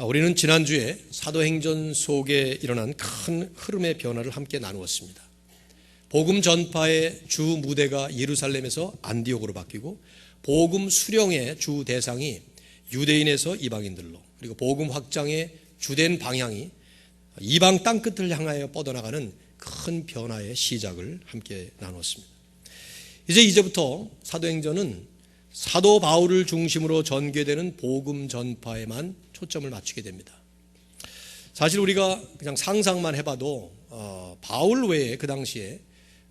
우리는 지난주에 사도행전 속에 일어난 큰 흐름의 변화를 함께 나누었습니다. 복음 전파의 주 무대가 예루살렘에서 안디옥으로 바뀌고 복음 수령의 주 대상이 유대인에서 이방인들로, 그리고 복음 확장의 주된 방향이 이방 땅끝을 향하여 뻗어나가는 큰 변화의 시작을 함께 나누었습니다. 이제부터 사도행전은 사도 바울을 중심으로 전개되는 복음 전파에만 초점을 맞추게 됩니다. 사실 우리가 그냥 상상만 해봐도 바울 외에 그 당시에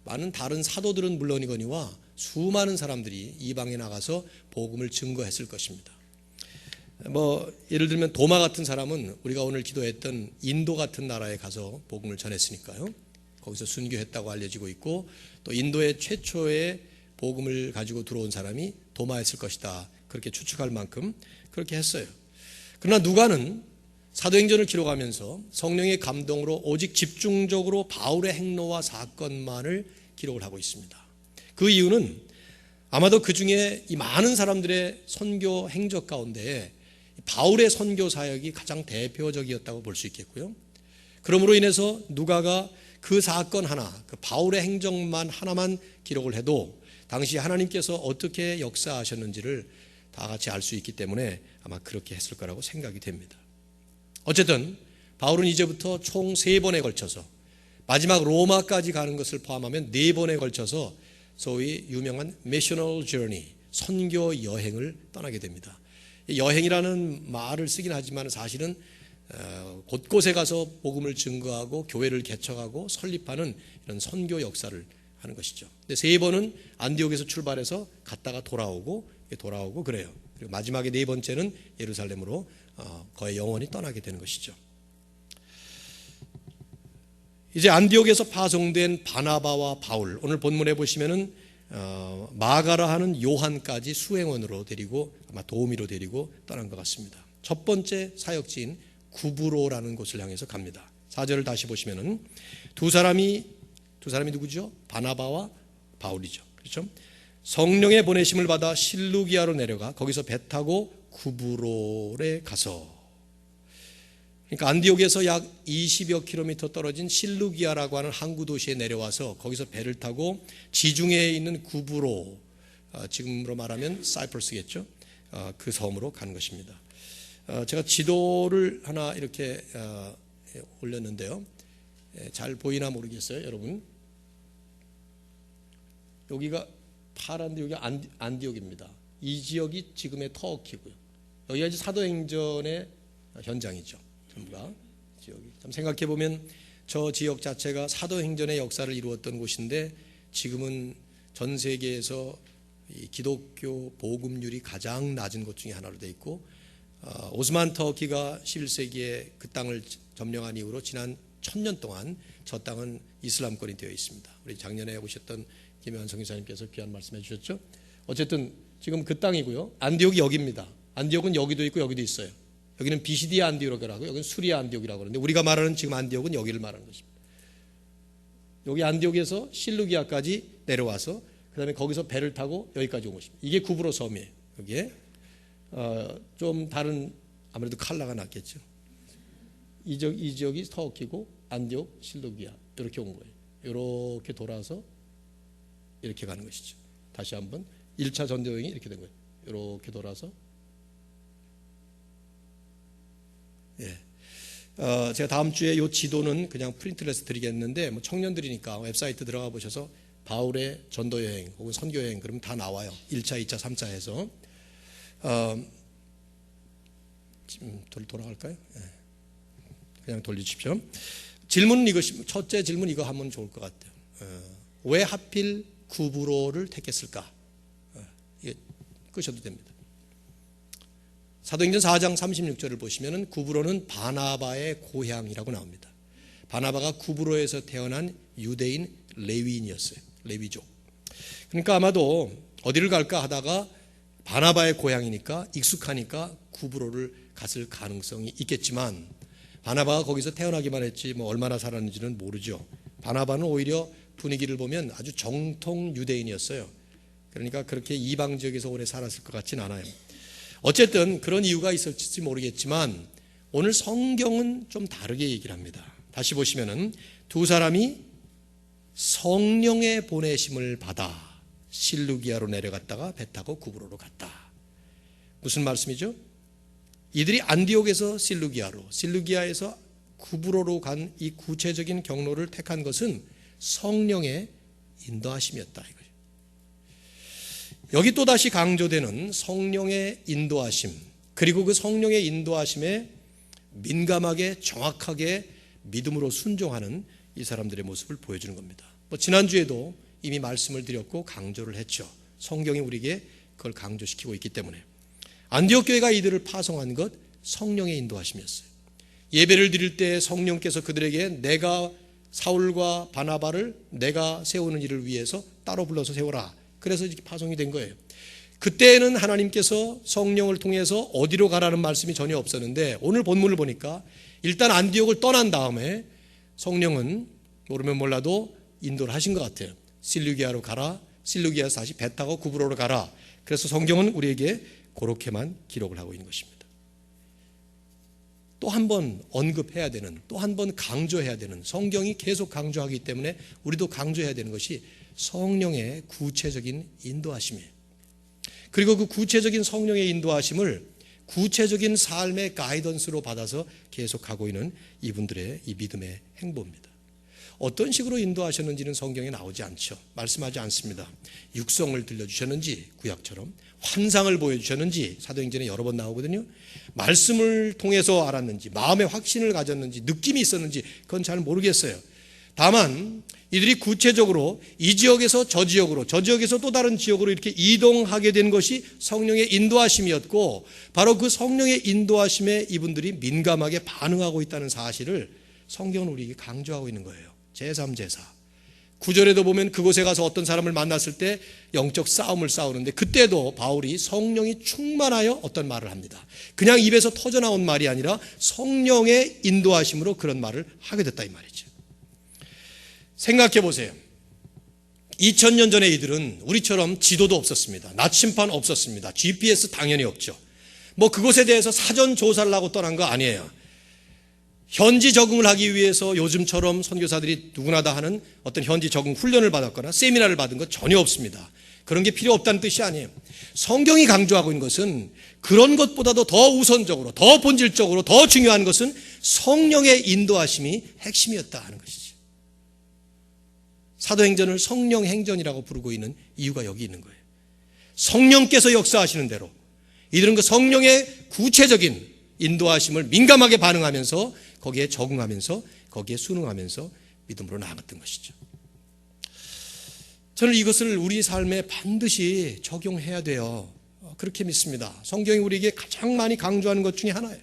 많은 다른 사도들은 물론이거니와 수많은 사람들이 이방에 나가서 복음을 증거했을 것입니다. 예를 들면 도마 같은 사람은 우리가 오늘 기도했던 인도 같은 나라에 가서 복음을 전했으니까요. 거기서 순교했다고 알려지고 있고, 또 인도의 최초의 복음을 가지고 들어온 사람이 도마였을 것이다, 그렇게 추측할 만큼 그렇게 했어요. 그러나 누가는 사도행전을 기록하면서 성령의 감동으로 오직 집중적으로 바울의 행로와 사건만을 기록을 하고 있습니다. 그 이유는 아마도 그 중에 이 많은 사람들의 선교 행적 가운데 바울의 선교 사역이 가장 대표적이었다고 볼 수 있겠고요. 그러므로 인해서 누가가 그 사건 하나, 그 바울의 행적만 하나만 기록을 해도 당시 하나님께서 어떻게 역사하셨는지를 다 같이 알 수 있기 때문에 아마 그렇게 했을 거라고 생각이 됩니다. 어쨌든 바울은 이제부터 총 3번에 걸쳐서, 마지막 로마까지 가는 것을 포함하면 4번에 걸쳐서 소위 유명한 미셔널 저니, 선교 여행을 떠나게 됩니다. 여행이라는 말을 쓰긴 하지만 사실은 곳곳에 가서 복음을 증거하고 교회를 개척하고 설립하는 이런 선교 역사를 하는 것이죠. 근데 3번은 안디옥에서 출발해서 갔다가 돌아오고 그래요. 그리고 마지막에 4번째는 예루살렘으로 거의 영원히 떠나게 되는 것이죠. 이제 안디옥에서 파송된 바나바와 바울, 오늘 본문에 보시면은 마가라 하는 요한까지 수행원으로 데리고, 아마 도우미로 데리고 떠난 것 같습니다. 첫 번째 사역지인 구브로라는 곳을 향해서 갑니다. 4절을 다시 보시면은 두 사람이 누구죠? 바나바와 바울이죠. 그렇죠? 성령의 보내심을 받아 실루기아로 내려가 거기서 배 타고 구브로에 가서, 그러니까 안디옥에서 약 20여 킬로미터 떨어진 실루기아라고 하는 항구 도시에 내려와서 거기서 배를 타고 지중해에 있는 구브로, 지금으로 말하면 사이프러스겠죠. 그 섬으로 가는 것입니다. 제가 지도를 하나 이렇게 올렸는데요. 잘 보이나 모르겠어요, 여러분. 여기가 파란데 여기가 안디옥입니다. 이 지역이 지금의 터키고요. 여기가 이제 사도행전의 현장이죠. 전부가 지역이. 참 생각해 보면 저 지역 자체가 사도행전의 역사를 이루었던 곳인데 지금은 전 세계에서 이 기독교 복음률이 가장 낮은 곳 중에 하나로 돼 있고, 오스만 터키가 11세기에 그 땅을 점령한 이후로 지난 1000년 동안 저 땅은 이슬람권이 되어 있습니다. 우리 작년에 오셨던 김혜환 선교사님께서 귀한 말씀해 주셨죠. 어쨌든 지금 그 땅이고요. 안디옥이 여기입니다. 안디옥은 여기도 있고 여기도 있어요. 여기는 비시디아 안디옥이라고 하고 여기는 수리아 안디옥이라고 하는데, 우리가 말하는 지금 안디옥은 여기를 말하는 것입니다. 여기 안디옥에서 실루기아까지 내려와서 그 다음에 거기서 배를 타고 여기까지 온 것입니다. 이게 구브로 섬이에요. 여기에 좀 다른, 아무래도 컬러가 낫겠죠. 이 지역이 터키고 안디옥, 실루기아 이렇게 온 거예요. 이렇게 돌아서 이렇게 가는 것이죠. 다시 한번 1차 전도여행이 이렇게 된 거예요. 이렇게 돌아서. 제가 다음 주에 이 지도는 그냥 프린트를 해서 드리겠는데, 청년들이니까 웹사이트 들어가 보셔서 바울의 전도여행 혹은 선교여행 그러면 다 나와요. 1차, 2차, 3차 해서. 지금 돌아갈까요? 그냥 돌리십시오. 질문은 이것이, 첫째 질문 이거 하면 좋을 것 같아요. 왜 하필 구브로를 택했을까? 이게 끄셔도 됩니다. 사도행전 4장 36절을 보시면은 구브로는 바나바의 고향이라고 나옵니다. 바나바가 구브로에서 태어난 유대인 레위인이었어요. 레위족. 그러니까 아마도 어디를 갈까 하다가 바나바의 고향이니까 익숙하니까 구브로를 갔을 가능성이 있겠지만, 바나바가 거기서 태어나기만 했지 얼마나 살았는지는 모르죠. 바나바는 오히려 분위기를 보면 아주 정통 유대인이었어요. 그러니까 그렇게 이방 지역에서 오래 살았을 것 같진 않아요. 어쨌든 그런 이유가 있을지 모르겠지만 오늘 성경은 좀 다르게 얘기를 합니다. 다시 보시면은 두 사람이 성령의 보내심을 받아 실루기아로 내려갔다가 배 타고 구브로로 갔다. 무슨 말씀이죠? 이들이 안디옥에서 실루기아로, 실루기아에서 구브로로 간 이 구체적인 경로를 택한 것은 성령의 인도하심이었다 이거죠. 여기 또다시 강조되는 성령의 인도하심, 그리고 그 성령의 인도하심에 민감하게 정확하게 믿음으로 순종하는 이 사람들의 모습을 보여주는 겁니다. 지난주에도 이미 말씀을 드렸고 강조를 했죠. 성경이 우리에게 그걸 강조시키고 있기 때문에. 안디옥 교회가 이들을 파송한 것 성령의 인도하심이었어요. 예배를 드릴 때 성령께서 그들에게 내가 사울과 바나바를 내가 세우는 일을 위해서 따로 불러서 세워라. 그래서 이렇게 파송이 된 거예요. 그때는 하나님께서 성령을 통해서 어디로 가라는 말씀이 전혀 없었는데 오늘 본문을 보니까 일단 안디옥을 떠난 다음에 성령은 모르면 몰라도 인도를 하신 것 같아요. 실루기아로 가라. 실루기아에서 다시 배 타고 구브로로 가라. 그래서 성경은 우리에게 그렇게만 기록을 하고 있는 것입니다. 또 한 번 언급해야 되는, 또 한 번 강조해야 되는, 성경이 계속 강조하기 때문에 우리도 강조해야 되는 것이 성령의 구체적인 인도하심이에요. 그리고 그 구체적인 성령의 인도하심을 구체적인 삶의 가이던스로 받아서 계속하고 있는 이분들의 이 믿음의 행보입니다. 어떤 식으로 인도하셨는지는 성경에 나오지 않죠. 말씀하지 않습니다. 육성을 들려주셨는지 구약처럼, 환상을 보여주셨는지 사도행전에 여러 번 나오거든요. 말씀을 통해서 알았는지, 마음의 확신을 가졌는지, 느낌이 있었는지 그건 잘 모르겠어요. 다만 이들이 구체적으로 이 지역에서 저 지역으로, 저 지역에서 또 다른 지역으로 이렇게 이동하게 된 것이 성령의 인도하심이었고, 바로 그 성령의 인도하심에 이분들이 민감하게 반응하고 있다는 사실을 성경은 우리에게 강조하고 있는 거예요. 제3, 제4. 9절에도 보면 그곳에 가서 어떤 사람을 만났을 때 영적 싸움을 싸우는데, 그때도 바울이 성령이 충만하여 어떤 말을 합니다. 그냥 입에서 터져나온 말이 아니라 성령의 인도하심으로 그런 말을 하게 됐다 이 말이죠. 생각해 보세요. 2000년 전에 이들은 우리처럼 지도도 없었습니다. 나침반 없었습니다. GPS 당연히 없죠. 그곳에 대해서 사전 조사를 하고 떠난 거 아니에요. 현지 적응을 하기 위해서 요즘처럼 선교사들이 누구나 다 하는 어떤 현지 적응 훈련을 받았거나 세미나를 받은 거 전혀 없습니다. 그런 게 필요 없다는 뜻이 아니에요. 성경이 강조하고 있는 것은 그런 것보다도 더 우선적으로, 더 본질적으로, 더 중요한 것은 성령의 인도하심이 핵심이었다 하는 것이죠. 사도행전을 성령행전이라고 부르고 있는 이유가 여기 있는 거예요. 성령께서 역사하시는 대로 이들은 그 성령의 구체적인 인도하심을 민감하게 반응하면서 거기에 적응하면서 거기에 순응하면서 믿음으로 나아갔던 것이죠. 저는 이것을 우리 삶에 반드시 적용해야 돼요. 그렇게 믿습니다. 성경이 우리에게 가장 많이 강조하는 것 중에 하나예요.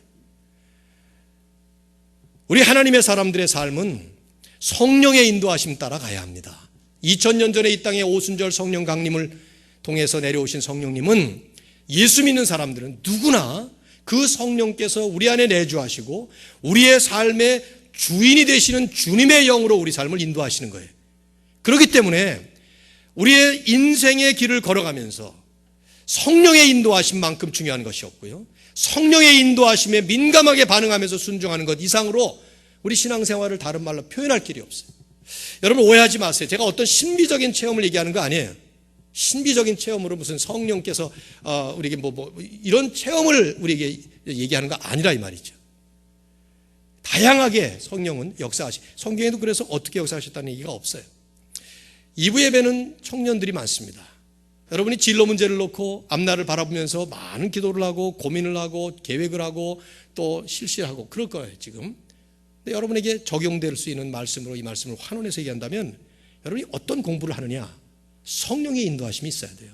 우리 하나님의 사람들의 삶은 성령의 인도하심 따라 가야 합니다. 2000년 전에 이 땅에 오순절 성령 강림을 통해서 내려오신 성령님은 예수 믿는 사람들은 누구나 그 성령께서 우리 안에 내주하시고 우리의 삶의 주인이 되시는 주님의 영으로 우리 삶을 인도하시는 거예요. 그렇기 때문에 우리의 인생의 길을 걸어가면서 성령의 인도하심만큼 중요한 것이 없고요, 성령의 인도하심에 민감하게 반응하면서 순종하는 것 이상으로 우리 신앙생활을 다른 말로 표현할 길이 없어요. 여러분 오해하지 마세요. 제가 어떤 신비적인 체험을 얘기하는 거 아니에요. 신비적인 체험으로 무슨 성령께서 우리에게 이런 체험을 우리에게 얘기하는 거 아니라 이 말이죠. 다양하게 성령은 역사하시. 성경에도 그래서 어떻게 역사하셨다는 얘기가 없어요. 2부 예배는 청년들이 많습니다. 여러분이 진로 문제를 놓고 앞날을 바라보면서 많은 기도를 하고 고민을 하고 계획을 하고 또 실시하고 그럴 거예요 지금. 근데 여러분에게 적용될 수 있는 말씀으로 이 말씀을 환원해서 얘기한다면 여러분이 어떤 공부를 하느냐, 성령의 인도하심이 있어야 돼요.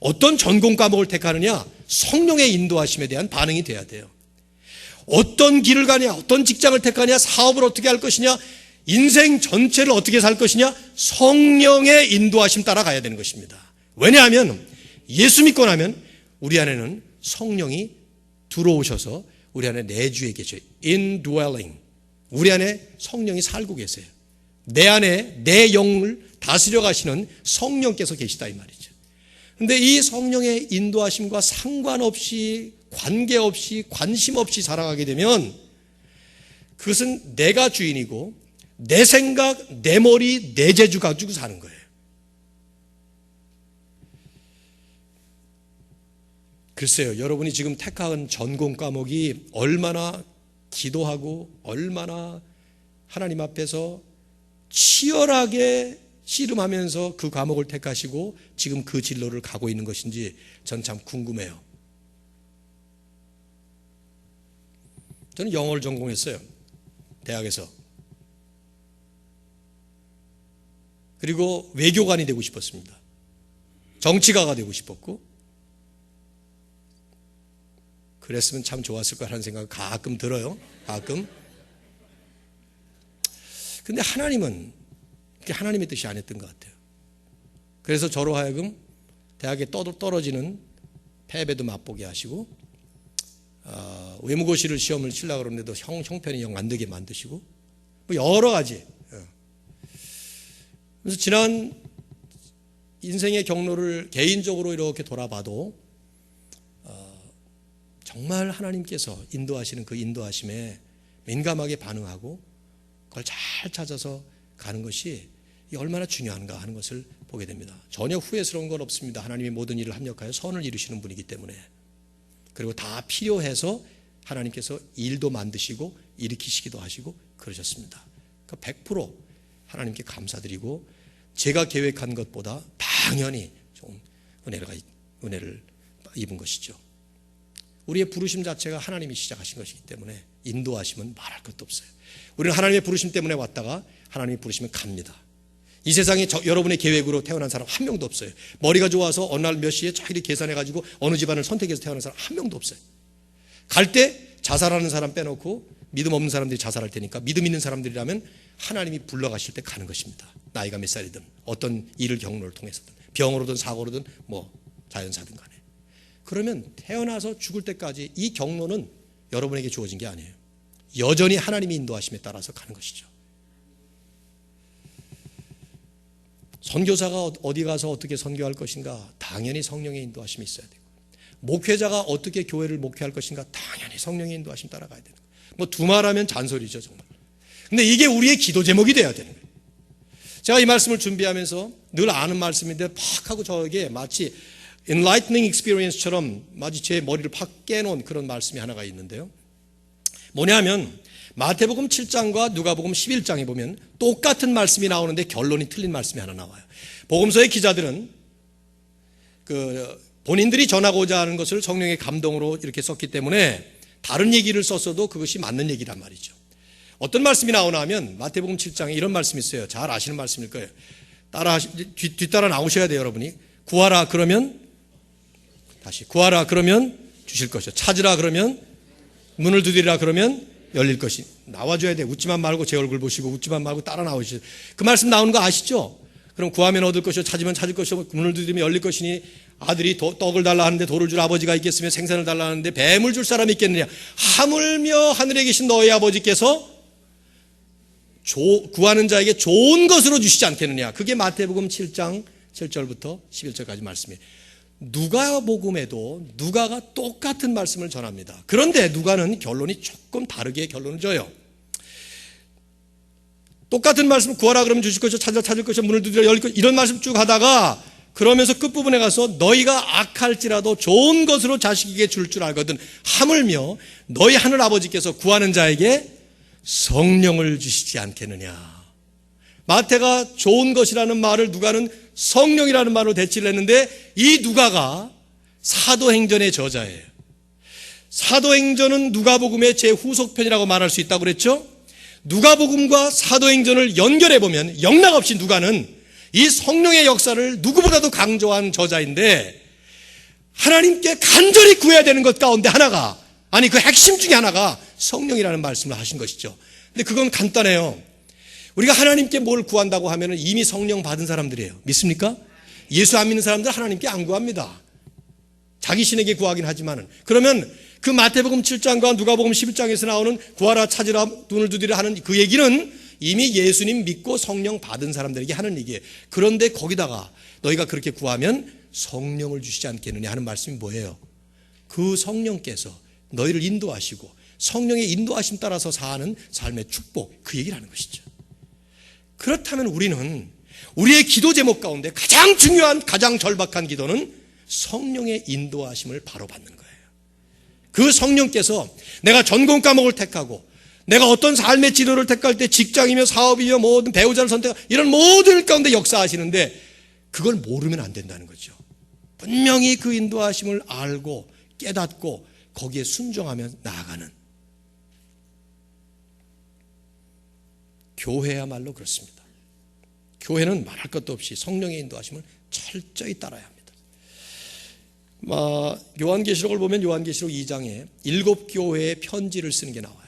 어떤 전공 과목을 택하느냐, 성령의 인도하심에 대한 반응이 돼야 돼요. 어떤 길을 가냐, 어떤 직장을 택하냐, 사업을 어떻게 할 것이냐, 인생 전체를 어떻게 살 것이냐, 성령의 인도하심 따라 가야 되는 것입니다. 왜냐하면 예수 믿고 나면 우리 안에는 성령이 들어오셔서 우리 안에 내주에 계셔요. indwelling. 우리 안에 성령이 살고 계세요. 내 안에 내 영을 다스려 가시는 성령께서 계시다 이 말이죠. 근데 이 성령의 인도하심과 상관없이, 관계없이, 관심 없이 살아가게 되면 그것은 내가 주인이고 내 생각, 내 머리, 내 재주 가지고 사는 거예요. 글쎄요, 여러분이 지금 택한 전공 과목이 얼마나 기도하고 얼마나 하나님 앞에서 치열하게 씨름하면서 그 과목을 택하시고 지금 그 진로를 가고 있는 것인지 전 참 궁금해요. 저는 영어를 전공했어요, 대학에서. 그리고 외교관이 되고 싶었습니다. 정치가가 되고 싶었고, 그랬으면 참 좋았을 거라는 생각이 가끔 들어요. 가끔. 근데 하나님은 그게 하나님의 뜻이 아니었던 것 같아요. 그래서 저로 하여금 대학에 떨어지는 패배도 맛보게 하시고, 외무고시를 시험을 치려고 그러는데도 형편이 영 안 되게 만드시고, 뭐 여러 가지. 그래서 지난 인생의 경로를 개인적으로 이렇게 돌아봐도 정말 하나님께서 인도하시는 그 인도하심에 민감하게 반응하고 그걸 잘 찾아서 가는 것이 얼마나 중요한가 하는 것을 보게 됩니다. 전혀 후회스러운 건 없습니다. 하나님이 모든 일을 합력하여 선을 이루시는 분이기 때문에. 그리고 다 필요해서 하나님께서 일도 만드시고 일으키시기도 하시고 그러셨습니다. 그러니까 100% 하나님께 감사드리고, 제가 계획한 것보다 당연히 좀 은혜를 입은 것이죠. 우리의 부르심 자체가 하나님이 시작하신 것이기 때문에 인도하시면 말할 것도 없어요. 우리는 하나님의 부르심 때문에 왔다가 하나님이 부르시면 갑니다. 이 세상에 여러분의 계획으로 태어난 사람 한 명도 없어요. 머리가 좋아서 어느 날 몇 시에 자기를 계산해가지고 어느 집안을 선택해서 태어난 사람 한 명도 없어요. 갈 때 자살하는 사람 빼놓고 믿음 없는 사람들이 자살할 테니까 믿음 있는 사람들이라면 하나님이 불러가실 때 가는 것입니다. 나이가 몇 살이든 어떤 일을 경로를 통해서든 병으로든 사고로든 뭐 자연사든 간에. 그러면 태어나서 죽을 때까지 이 경로는 여러분에게 주어진 게 아니에요. 여전히 하나님이 인도하심에 따라서 가는 것이죠. 선교사가 어디 가서 어떻게 선교할 것인가? 당연히 성령의 인도하심이 있어야 되고, 목회자가 어떻게 교회를 목회할 것인가? 당연히 성령의 인도하심 따라가야 되는 거예요. 뭐 두말하면 잔소리죠, 정말. 근데 이게 우리의 기도 제목이 돼야 되는 거예요. 제가 이 말씀을 준비하면서 늘 아는 말씀인데 팍 하고 저에게 마치 enlightening experience처럼 마치 제 머리를 팍 깨놓은 그런 말씀이 하나가 있는데요. 뭐냐면 마태복음 7장과 누가복음 11장에 보면 똑같은 말씀이 나오는데 결론이 틀린 말씀이 하나 나와요. 복음서의 기자들은 본인들이 전하고자 하는 것을 성령의 감동으로 이렇게 썼기 때문에 다른 얘기를 썼어도 그것이 맞는 얘기란 말이죠. 어떤 말씀이 나오나 하면 마태복음 7장에 이런 말씀이 있어요. 잘 아시는 말씀일 거예요. 뒤따라 나오셔야 돼요, 여러분이. 구하라 그러면, 다시 구하라 그러면 주실 것이요. 찾으라 그러면, 문을 두드리라 그러면 열릴 것이. 나와줘야 돼. 웃지만 말고 제 얼굴 보시고 웃지만 말고 따라 나오시죠. 그 말씀 나오는 거 아시죠? 그럼 구하면 얻을 것이요, 찾으면 찾을 것이요, 문을 두드리면 열릴 것이니 아들이 떡을 달라 하는데 돌을 줄 아버지가 있겠으며 생선을 달라 하는데 뱀을 줄 사람이 있겠느냐. 하물며 하늘에 계신 너희 아버지께서 구하는 자에게 좋은 것으로 주시지 않겠느냐. 그게 마태복음 7장 7절부터 11절까지 말씀이에요. 누가복음에도 누가가 똑같은 말씀을 전합니다. 그런데 누가는 결론이 조금 다르게 결론을 줘요. 똑같은 말씀, 구하라 그러면 주실 것이요, 찾으라 찾을 것이요, 문을 두드리라 열릴 것, 이런 말씀 쭉 하다가 그러면서 끝부분에 가서 너희가 악할지라도 좋은 것으로 자식에게 줄 줄 알거든 하물며 너희 하늘 아버지께서 구하는 자에게 성령을 주시지 않겠느냐. 마태가 좋은 것이라는 말을 누가는 성령이라는 말로 대치를 했는데, 이 누가가 사도행전의 저자예요. 사도행전은 누가복음의 제후속편이라고 말할 수 있다고 그랬죠. 누가복음과 사도행전을 연결해 보면 영락없이 누가는 이 성령의 역사를 누구보다도 강조한 저자인데, 하나님께 간절히 구해야 되는 것 가운데 하나가, 아니 그 핵심 중에 하나가 성령이라는 말씀을 하신 것이죠. 근데 그건 간단해요. 우리가 하나님께 뭘 구한다고 하면 이미 성령 받은 사람들이에요. 믿습니까? 예수 안 믿는 사람들 하나님께 안 구합니다. 자기 신에게 구하긴 하지만은. 그러면 그 마태복음 7장과 누가복음 11장에서 나오는 구하라 찾으라 눈을 두드리라 하는 그 얘기는 이미 예수님 믿고 성령 받은 사람들에게 하는 얘기예요. 그런데 거기다가 너희가 그렇게 구하면 성령을 주시지 않겠느냐 하는 말씀이 뭐예요? 그 성령께서 너희를 인도하시고 성령의 인도하심 따라서 사는 삶의 축복, 그 얘기를 하는 것이죠. 그렇다면 우리는 우리의 기도 제목 가운데 가장 중요한, 가장 절박한 기도는 성령의 인도하심을 바로 받는 거예요. 그 성령께서 내가 전공 과목을 택하고 내가 어떤 삶의 진로를 택할 때 직장이며 사업이며 모든 배우자를 선택하고 이런 모든 일 가운데 역사하시는데 그걸 모르면 안 된다는 거죠. 분명히 그 인도하심을 알고 깨닫고 거기에 순종하며 나아가는, 교회야말로 그렇습니다. 교회는 말할 것도 없이 성령의 인도하심을 철저히 따라야 합니다. 요한계시록을 보면 요한계시록 2장에 7교회의 편지를 쓰는 게 나와요.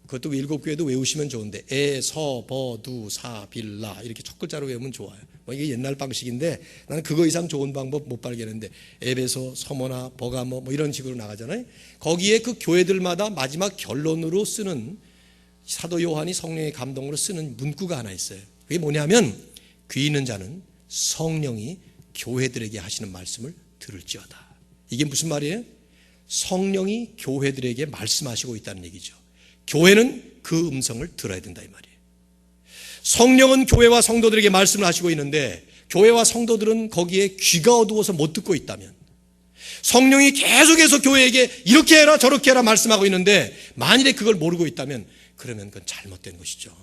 그것도 7교회도 외우시면 좋은데 에, 서, 버, 두, 사, 빌라 이렇게 첫 글자로 외우면 좋아요. 이게 옛날 방식인데 나는 그거 이상 좋은 방법 못 발견했는데 에베소, 서머나, 버가모 이런 식으로 나가잖아요. 거기에 그 교회들마다 마지막 결론으로 쓰는, 사도 요한이 성령의 감동으로 쓰는 문구가 하나 있어요. 그게 뭐냐면 귀 있는 자는 성령이 교회들에게 하시는 말씀을 들을지어다. 이게 무슨 말이에요? 성령이 교회들에게 말씀하시고 있다는 얘기죠. 교회는 그 음성을 들어야 된다 이 말이에요. 성령은 교회와 성도들에게 말씀을 하시고 있는데 교회와 성도들은 거기에 귀가 어두워서 못 듣고 있다면, 성령이 계속해서 교회에게 이렇게 해라 저렇게 해라 말씀하고 있는데 만일에 그걸 모르고 있다면 그러면 그건 잘못된 것이죠.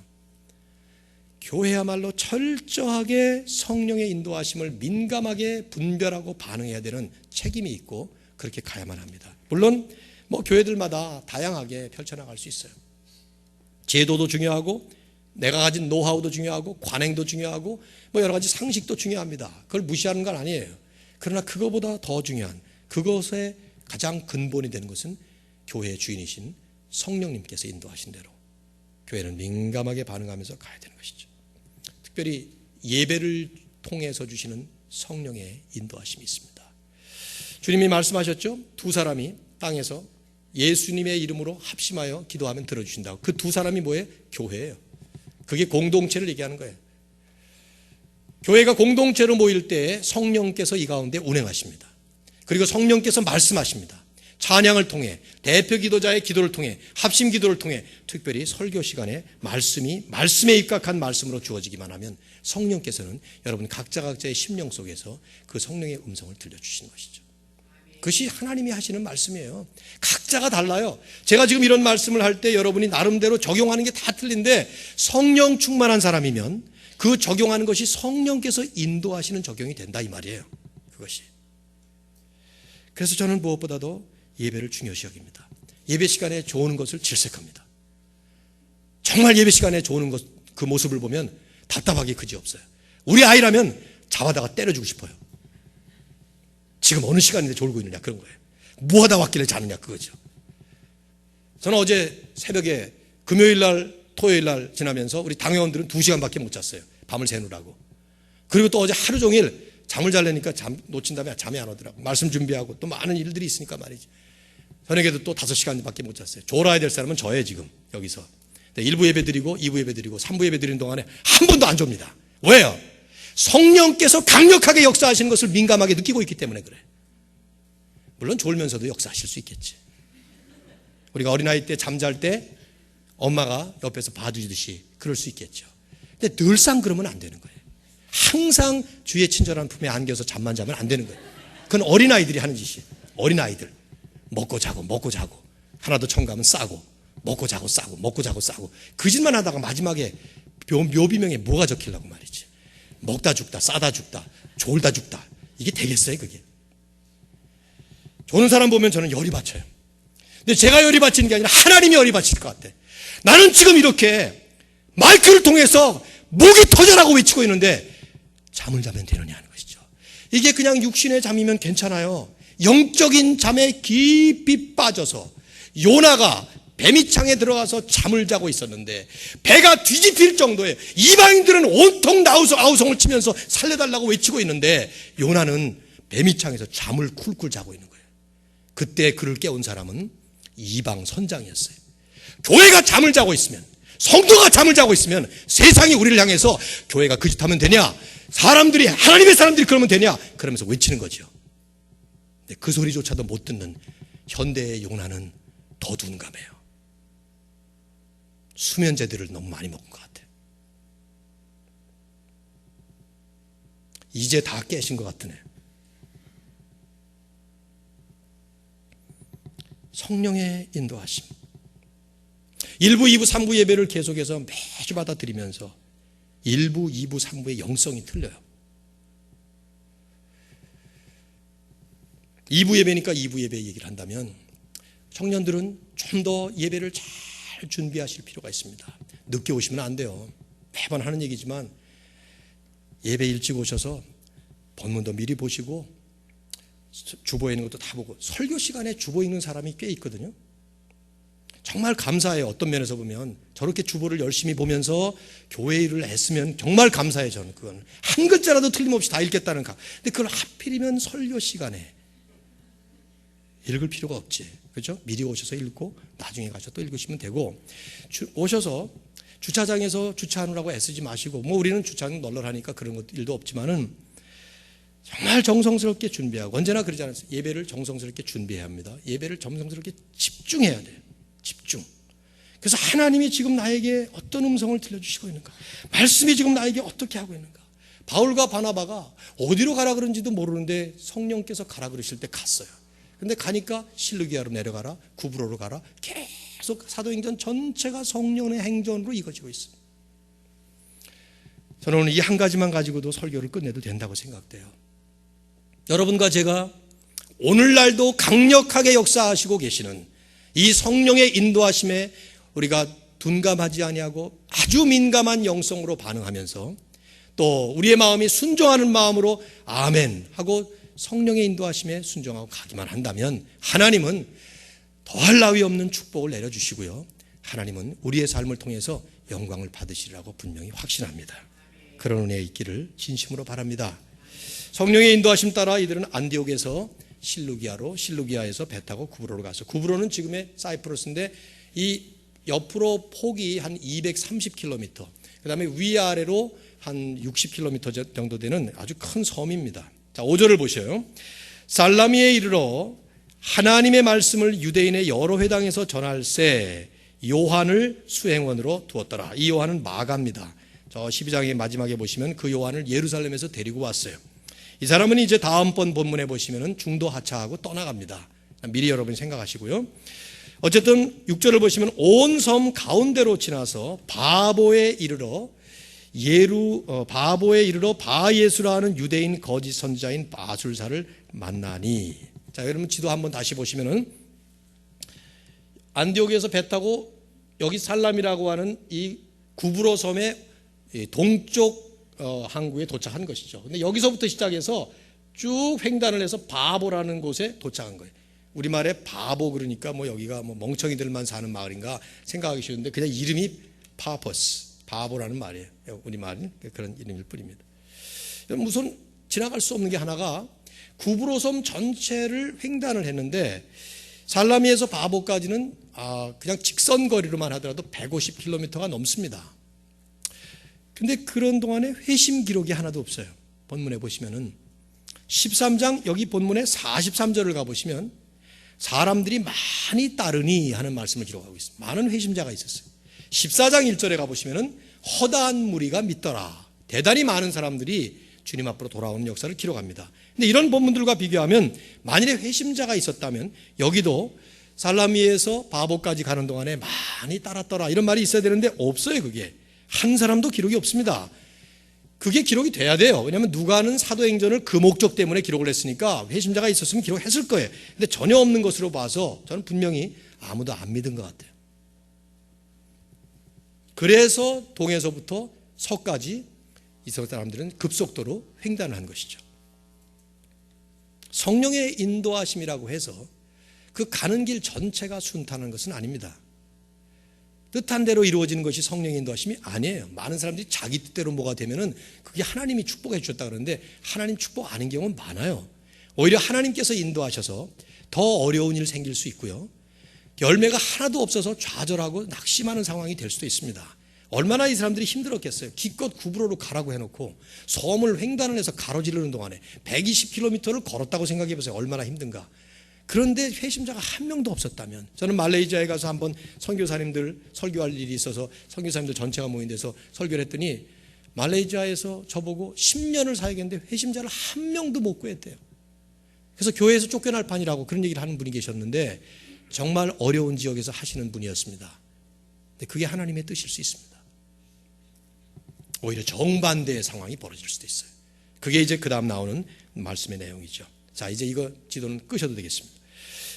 교회야말로 철저하게 성령의 인도하심을 민감하게 분별하고 반응해야 되는 책임이 있고 그렇게 가야만 합니다. 물론 교회들마다 다양하게 펼쳐나갈 수 있어요. 제도도 중요하고 내가 가진 노하우도 중요하고 관행도 중요하고 여러 가지 상식도 중요합니다. 그걸 무시하는 건 아니에요. 그러나 그거보다 더 중요한, 그것의 가장 근본이 되는 것은 교회의 주인이신 성령님께서 인도하신 대로 교회는 민감하게 반응하면서 가야 되는 것이죠. 특별히 예배를 통해서 주시는 성령의 인도하심이 있습니다. 주님이 말씀하셨죠. 두 사람이 땅에서 예수님의 이름으로 합심하여 기도하면 들어주신다고. 그 두 사람이 뭐예요? 교회예요. 그게 공동체를 얘기하는 거예요. 교회가 공동체로 모일 때 성령께서 이 가운데 운행하십니다. 그리고 성령께서 말씀하십니다. 찬양을 통해, 대표 기도자의 기도를 통해, 합심 기도를 통해, 특별히 설교 시간에 말씀에 입각한 말씀으로 주어지기만 하면 성령께서는 여러분 각자의 심령 속에서 그 성령의 음성을 들려주시는 것이죠. 그것이 하나님이 하시는 말씀이에요. 각자가 달라요. 제가 지금 이런 말씀을 할 때 여러분이 나름대로 적용하는 게 다 틀린데 성령 충만한 사람이면 그 적용하는 것이 성령께서 인도하시는 적용이 된다 이 말이에요. 그것이. 그래서 저는 무엇보다도 예배를 중요시 여깁니다. 예배 시간에 좋은 것을 질색합니다. 정말 예배 시간에 좋은 것, 그 모습을 보면 답답하기 그지없어요. 우리 아이라면 잡아다가 때려주고 싶어요. 지금 어느 시간인데 졸고 있느냐 그런 거예요. 뭐하다 왔길래 자느냐 그거죠. 저는 어제 새벽에 금요일날 토요일날 지나면서 우리 당회원들은 2시간밖에 못 잤어요. 밤을 새누라고. 그리고 또 어제 하루 종일 잠을 자려니까 놓친 다음에 잠이 안 오더라고. 말씀 준비하고 또 많은 일들이 있으니까 말이지. 저녁에도 또 5시간밖에 못 잤어요. 졸아야 될 사람은 저예요 지금 여기서. 1부 예배 드리고 2부 예배 드리고 3부 예배 드리는 동안에 한 번도 안 좁니다. 왜요? 성령께서 강력하게 역사하시는 것을 민감하게 느끼고 있기 때문에 그래. 물론 졸면서도 역사하실 수 있겠지. 우리가 어린아이 때 잠잘 때 엄마가 옆에서 봐주듯이 그럴 수 있겠죠. 근데 늘상 그러면 안 되는 거예요. 항상 주의 친절한 품에 안겨서 잠만 자면 안 되는 거예요. 그건 어린아이들이 하는 짓이에요. 어린아이들 먹고 자고 하나 더 첨가하면 싸고 먹고 자고 싸고 먹고 자고 싸고 그 짓만 하다가 마지막에 묘비명에 뭐가 적히려고 말이지. 먹다 죽다 싸다 죽다 졸다 죽다 이게 되겠어요 그게. 조는 사람 보면 저는 열이 받쳐요. 근데 제가 열이 받치는 게 아니라 하나님이 열이 받칠 것 같아. 나는 지금 이렇게 마이크를 통해서 목이 터져라고 외치고 있는데 잠을 자면 되느냐 하는 것이죠. 이게 그냥 육신의 잠이면 괜찮아요. 영적인 잠에 깊이 빠져서 요나가 뱀이창에 들어가서 잠을 자고 있었는데 배가 뒤집힐 정도에 이방인들은 온통 아우성을 치면서 살려달라고 외치고 있는데 요나는 뱀이창에서 잠을 쿨쿨 자고 있는 거예요. 그때 그를 깨운 사람은 이방 선장이었어요. 교회가 잠을 자고 있으면, 성도가 잠을 자고 있으면 세상이 우리를 향해서 교회가 그 짓 하면 되냐, 사람들이, 하나님의 사람들이 그러면 되냐, 그러면서 외치는 거죠. 근데 그 소리조차도 못 듣는 현대의 용나는 더 둔감해요. 수면제들을 너무 많이 먹은 것 같아요. 이제 다 깨신 것 같으네. 성령의 인도하심. 1부, 2부, 3부 예배를 계속해서 매주 받아들이면서 1부, 2부, 3부의 영성이 틀려요. 2부 예배니까 2부 예배 얘기를 한다면 청년들은 좀 더 예배를 잘 준비하실 필요가 있습니다. 늦게 오시면 안 돼요. 매번 하는 얘기지만 예배 일찍 오셔서 본문도 미리 보시고 주보에 있는 것도 다 보고, 설교 시간에 주보 읽는 사람이 꽤 있거든요. 정말 감사해요. 어떤 면에서 보면 저렇게 주보를 열심히 보면서 교회 일을 했으면 정말 감사해요. 저는 그건 한 글자라도 틀림없이 다 읽겠다는 가. 근데 그걸 하필이면 설교 시간에 읽을 필요가 없지, 그렇죠? 미리 오셔서 읽고 나중에 가셔서 또 읽으시면 되고, 오셔서 주차장에서 주차하느라고 애쓰지 마시고, 뭐 우리는 주차장 널널하니까 그런 것 일도 없지만은 정말 정성스럽게 준비하고, 언제나 그러지 않았어요? 예배를 정성스럽게 준비해야 합니다. 예배를 정성스럽게 집중해야 돼요. 집중. 그래서 하나님이 지금 나에게 어떤 음성을 들려주시고 있는가, 말씀이 지금 나에게 어떻게 하고 있는가. 바울과 바나바가 어디로 가라 그런지도 모르는데 성령께서 가라 그러실 때 갔어요. 근데 가니까 실루기아로 내려가라, 구브로로 가라, 계속 사도행전 전체가 성령의 행전으로 이루어지고 있습니다. 저는 오늘 이 한 가지만 가지고도 설교를 끝내도 된다고 생각돼요. 여러분과 제가 오늘날도 강력하게 역사하시고 계시는 이 성령의 인도하심에 우리가 둔감하지 아니하고 아주 민감한 영성으로 반응하면서, 또 우리의 마음이 순종하는 마음으로 아멘 하고 성령의 인도하심에 순종하고 가기만 한다면 하나님은 더할 나위 없는 축복을 내려주시고요, 하나님은 우리의 삶을 통해서 영광을 받으시리라고 분명히 확신합니다. 그런 은혜 있기를 진심으로 바랍니다. 성령의 인도하심 따라 이들은 안디옥에서 실루기아에서 배 타고 구브로로 가서, 구브로는 지금의 사이프러스인데 이 옆으로 폭이 한 230km, 그 다음에 위아래로 한 60km 정도 되는 아주 큰 섬입니다. 자, 5절을 보셔요. 살라미에 이르러 하나님의 말씀을 유대인의 여러 회당에서 전할세 요한을 수행원으로 두었더라. 이 요한은 마가입니다. 저 12장의 마지막에 보시면 그 요한을 예루살렘에서 데리고 왔어요. 이 사람은 이제 다음번 본문에 보시면 중도 하차하고 떠나갑니다. 미리 여러분이 생각하시고요. 어쨌든 6절을 보시면 온 섬 가운데로 지나서 바보에 이르러 바예수라는 유대인 거짓 선지자인 바술사를 만나니. 자, 여러분 지도 한번 다시 보시면은 안디옥에서 배 타고 여기 살람이라고 하는 이 구브로 섬의 동쪽 항구에 도착한 것이죠. 근데 여기서부터 시작해서 쭉 횡단을 해서 바보라는 곳에 도착한 거예요. 우리말에 바보 그러니까 뭐 여기가 뭐 멍청이들만 사는 마을인가 생각하기 쉬운데 그냥 이름이 파퍼스, 바보라는 말이에요. 우리말은 그런 이름일 뿐입니다. 우선 지나갈 수 없는 게 하나가, 구브로 섬 전체를 횡단을 했는데 살라미에서 바보까지는 그냥 직선 거리로만 하더라도 150km가 넘습니다. 근데 그런 동안에 회심 기록이 하나도 없어요. 본문에 보시면은 13장 여기 본문에 43절을 가보시면 사람들이 많이 따르니 하는 말씀을 기록하고 있습니다. 많은 회심자가 있었어요. 14장 1절에 가보시면은 허다한 무리가 믿더라. 대단히 많은 사람들이 주님 앞으로 돌아오는 역사를 기록합니다. 근데 이런 본문들과 비교하면 만일에 회심자가 있었다면 여기도 살라미에서 바보까지 가는 동안에 많이 따랐더라 이런 말이 있어야 되는데 없어요. 그게 한 사람도 기록이 없습니다. 그게 기록이 돼야 돼요. 왜냐하면 누가는 사도행전을 그 목적 때문에 기록을 했으니까 회심자가 있었으면 기록했을 거예요. 근데 전혀 없는 것으로 봐서 저는 분명히 아무도 안 믿은 것 같아요. 그래서 동에서부터 서까지 이스라엘 사람들은 급속도로 횡단을 한 것이죠. 성령의 인도하심이라고 해서 그 가는 길 전체가 순탄한 것은 아닙니다. 뜻한 대로 이루어지는 것이 성령의 인도하심이 아니에요. 많은 사람들이 자기 뜻대로 뭐가 되면은 그게 하나님이 축복해 주셨다 그러는데 하나님 축복 아닌 경우는 많아요. 오히려 하나님께서 인도하셔서 더 어려운 일 생길 수 있고요. 열매가 하나도 없어서 좌절하고 낙심하는 상황이 될 수도 있습니다. 얼마나 이 사람들이 힘들었겠어요. 기껏 구부로로 가라고 해놓고 섬을 횡단을 해서 가로지르는 동안에 120km를 걸었다고 생각해 보세요. 얼마나 힘든가. 그런데 회심자가 한 명도 없었다면, 저는 말레이시아에 가서 한번 선교사님들 설교할 일이 있어서 선교사님들 전체가 모인 데서 설교를 했더니 말레이시아에서 저보고 10년을 살겠는데 회심자를 한 명도 못 구했대요. 그래서 교회에서 쫓겨날 판이라고 그런 얘기를 하는 분이 계셨는데 정말 어려운 지역에서 하시는 분이었습니다. 근데 그게 하나님의 뜻일 수 있습니다. 오히려 정반대의 상황이 벌어질 수도 있어요. 그게 이제 그 다음 나오는 말씀의 내용이죠. 자, 이제 이거 지도는 끄셔도 되겠습니다.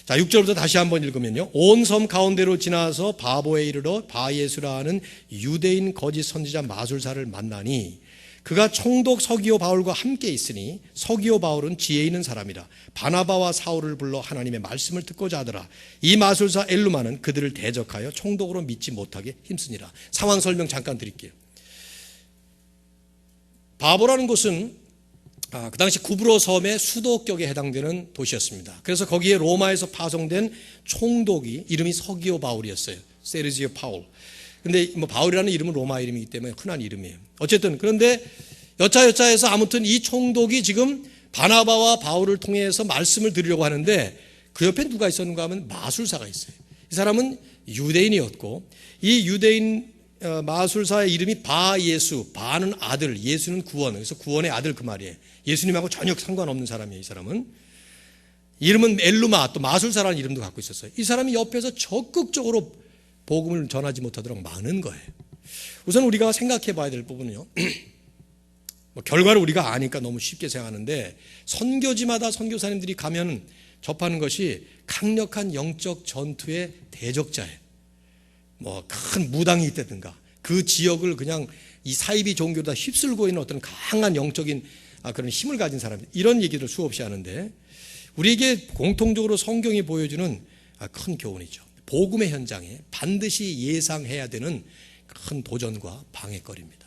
자, 6절부터 다시 한번 읽으면요. 온 섬 가운데로 지나서 바보에 이르러 바예수라 하는 유대인 거짓 선지자 마술사를 만나니 그가 총독 서기오 바울과 함께 있으니 서기오 바울은 지혜 있는 사람이라 바나바와 사울을 불러 하나님의 말씀을 듣고자 하더라. 이 마술사 엘루마는 그들을 대적하여 총독으로 믿지 못하게 힘쓰니라. 상황 설명 잠깐 드릴게요. 바보라는 곳은 그 당시 구브로 섬의 수도격에 해당되는 도시였습니다. 그래서 거기에 로마에서 파송된 총독이 이름이 서기오 바울이었어요. 세르지오 파울. 근데 뭐 바울이라는 이름은 로마 이름이기 때문에 흔한 이름이에요. 어쨌든 그런데 여차여차해서 아무튼 이 총독이 지금 바나바와 바울을 통해서 말씀을 드리려고 하는데 그 옆에 누가 있었는가 하면 마술사가 있어요. 이 사람은 유대인이었고 이 유대인 마술사의 이름이 바예수, 바는 아들, 예수는 구원, 그래서 구원의 아들 그 말이에요. 예수님하고 전혀 상관없는 사람이에요. 이 사람은 이름은 엘루마, 또 마술사라는 이름도 갖고 있었어요. 이 사람이 옆에서 적극적으로 복음을 전하지 못하도록 막는 거예요. 우선 우리가 생각해 봐야 될 부분은요, 뭐 결과를 우리가 아니까 너무 쉽게 생각하는데 선교지마다 선교사님들이 가면 접하는 것이 강력한 영적 전투의 대적자예요. 뭐 큰 무당이 있다든가 그 지역을 그냥 이 사이비 종교다 휩쓸고 있는 어떤 강한 영적인 그런 힘을 가진 사람, 이런 얘기를 수없이 하는데 우리에게 공통적으로 성경이 보여주는 큰 교훈이죠. 복음의 현장에 반드시 예상해야 되는 큰 도전과 방해거리입니다.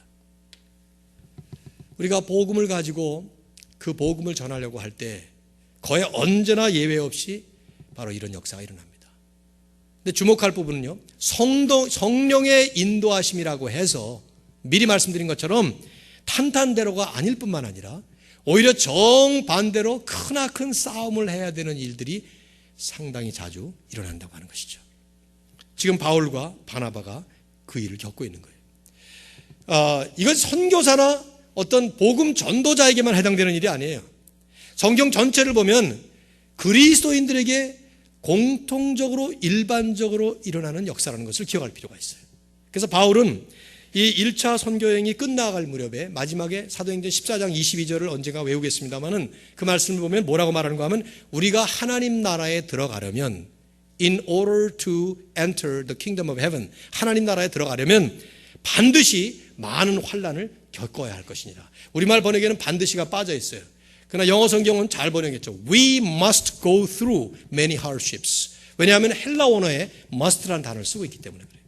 우리가 복음을 가지고 그 복음을 전하려고 할 때 거의 언제나 예외 없이 바로 이런 역사가 일어납니다. 근데 주목할 부분은요, 성령의 인도하심이라고 해서 미리 말씀드린 것처럼 탄탄대로가 아닐 뿐만 아니라 오히려 정반대로 크나큰 싸움을 해야 되는 일들이 상당히 자주 일어난다고 하는 것이죠. 지금 바울과 바나바가 그 일을 겪고 있는 거예요. 이건 선교사나 어떤 복음 전도자에게만 해당되는 일이 아니에요. 성경 전체를 보면 그리스도인들에게 공통적으로 일반적으로 일어나는 역사라는 것을 기억할 필요가 있어요. 그래서 바울은 이 1차 선교여행이 끝나갈 무렵에 마지막에 사도행전 14장 22절을 언젠가 외우겠습니다만은 그 말씀을 보면 뭐라고 말하는가 하면 우리가 하나님 나라에 들어가려면 in order to enter the kingdom of heaven, 하나님 나라에 들어가려면 반드시 많은 환난을 겪어야 할 것이니라. 우리말 번역에는 반드시가 빠져 있어요. 그러나 영어 성경은 잘 번역했죠. We must go through many hardships. 왜냐하면 헬라 원어에 must라는 단어를 쓰고 있기 때문에 그래요.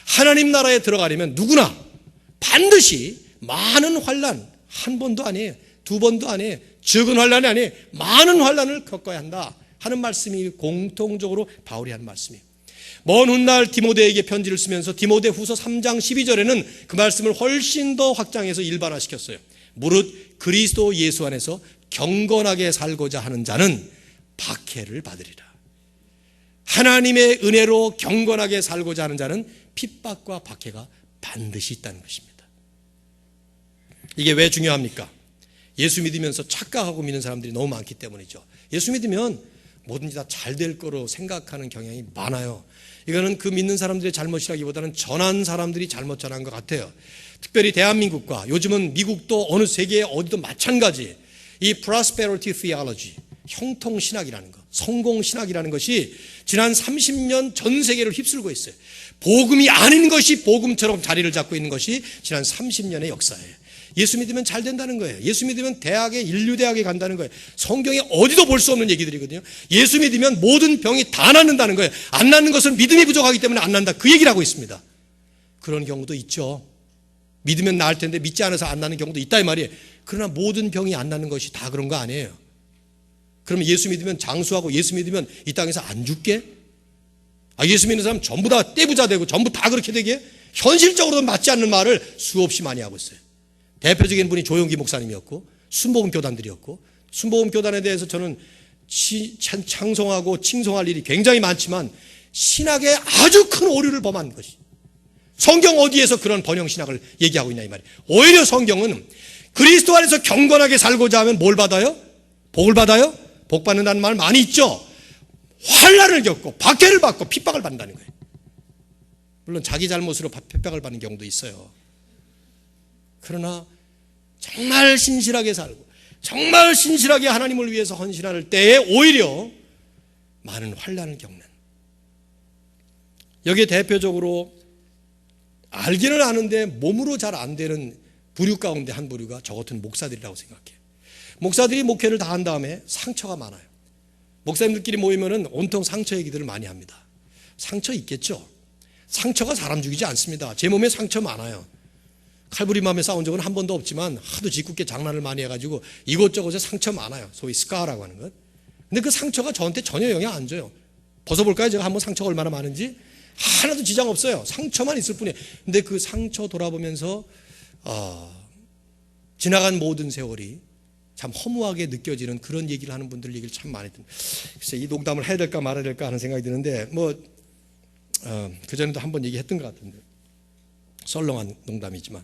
하나님 나라에 들어가려면 누구나 반드시 많은 환난, 한 번도 아니에요, 두 번도 아니에요, 적은 환난이 아니에요, 많은 환난을 겪어야 한다 하는 말씀이 공통적으로 바울이 하는 말씀이에요. 먼 훗날 디모데에게 편지를 쓰면서 디모데 후서 3장 12절에는 그 말씀을 훨씬 더 확장해서 일반화시켰어요. 무릇 그리스도 예수 안에서 경건하게 살고자 하는 자는 박해를 받으리라. 하나님의 은혜로 경건하게 살고자 하는 자는 핍박과 박해가 반드시 있다는 것입니다. 이게 왜 중요합니까? 예수 믿으면서 착각하고 믿는 사람들이 너무 많기 때문이죠. 예수 믿으면 뭐든지 다 잘 될 거로 생각하는 경향이 많아요. 이거는 그 믿는 사람들의 잘못이라기보다는 전한 사람들이 잘못 전한 것 같아요. 특별히 대한민국과 요즘은 미국도 어느 세계에 어디도 마찬가지, 이 prosperity theology, 형통신학이라는 것, 성공신학이라는 것이 지난 30년 전 세계를 휩쓸고 있어요. 복음이 아닌 것이 복음처럼 자리를 잡고 있는 것이 지난 30년의 역사예요. 예수 믿으면 잘 된다는 거예요. 예수 믿으면 대학에, 인류대학에 간다는 거예요. 성경에 어디도 볼 수 없는 얘기들이거든요. 예수 믿으면 모든 병이 다 낫는다는 거예요. 안 낫는 것은 믿음이 부족하기 때문에 안 난다, 그 얘기를 하고 있습니다. 그런 경우도 있죠. 믿으면 나을 텐데 믿지 않아서 안 나는 경우도 있다 이 말이에요. 그러나 모든 병이 안 나는 것이 다 그런 거 아니에요. 그러면 예수 믿으면 장수하고 예수 믿으면 이 땅에서 안 죽게? 예수 믿는 사람 전부 다 떼부자 되고 전부 다 그렇게 되게 현실적으로도 맞지 않는 말을 수없이 많이 하고 있어요. 대표적인 분이 조용기 목사님이었고 순복음 교단들이었고, 순복음 교단에 대해서 저는 찬송하고 칭송할 일이 굉장히 많지만 신학에 아주 큰 오류를 범한 것이, 성경 어디에서 그런 번영신학을 얘기하고 있냐 이 말이에요. 오히려 성경은 그리스도 안에서 경건하게 살고자 하면 뭘 받아요? 복을 받아요? 복 받는다는 말 많이 있죠. 환난을 겪고 박해를 받고 핍박을 받는다는 거예요. 물론 자기 잘못으로 핍박을 받는 경우도 있어요. 그러나 정말 신실하게 살고 정말 신실하게 하나님을 위해서 헌신할 때에 오히려 많은 환난을 겪는, 여기에 대표적으로 알기는 아는데 몸으로 잘 안 되는 부류 가운데 한 부류가 저 같은 목사들이라고 생각해요. 목사들이 목회를 다 한 다음에 상처가 많아요. 목사님들끼리 모이면은 온통 상처 얘기들을 많이 합니다. 상처 있겠죠. 상처가 사람 죽이지 않습니다. 제 몸에 상처 많아요. 칼부리맘에 싸운 적은 한 번도 없지만 하도 짓궂게 장난을 많이 해가지고 이곳저곳에 상처 많아요. 소위 스카라고 하는 것. 근데 그 상처가 저한테 전혀 영향 안 줘요. 벗어볼까요? 제가 한번 상처가 얼마나 많은지. 하나도 지장 없어요. 상처만 있을 뿐이에요. 근데 그 상처 돌아보면서 지나간 모든 세월이 참 허무하게 느껴지는 그런 얘기를 하는 분들 얘기를 참 많이 듣는. 글쎄 이 농담을 해야 될까 말아야 될까 하는 생각이 드는데 그전에도 한번 얘기했던 것 같은데, 썰렁한 농담이지만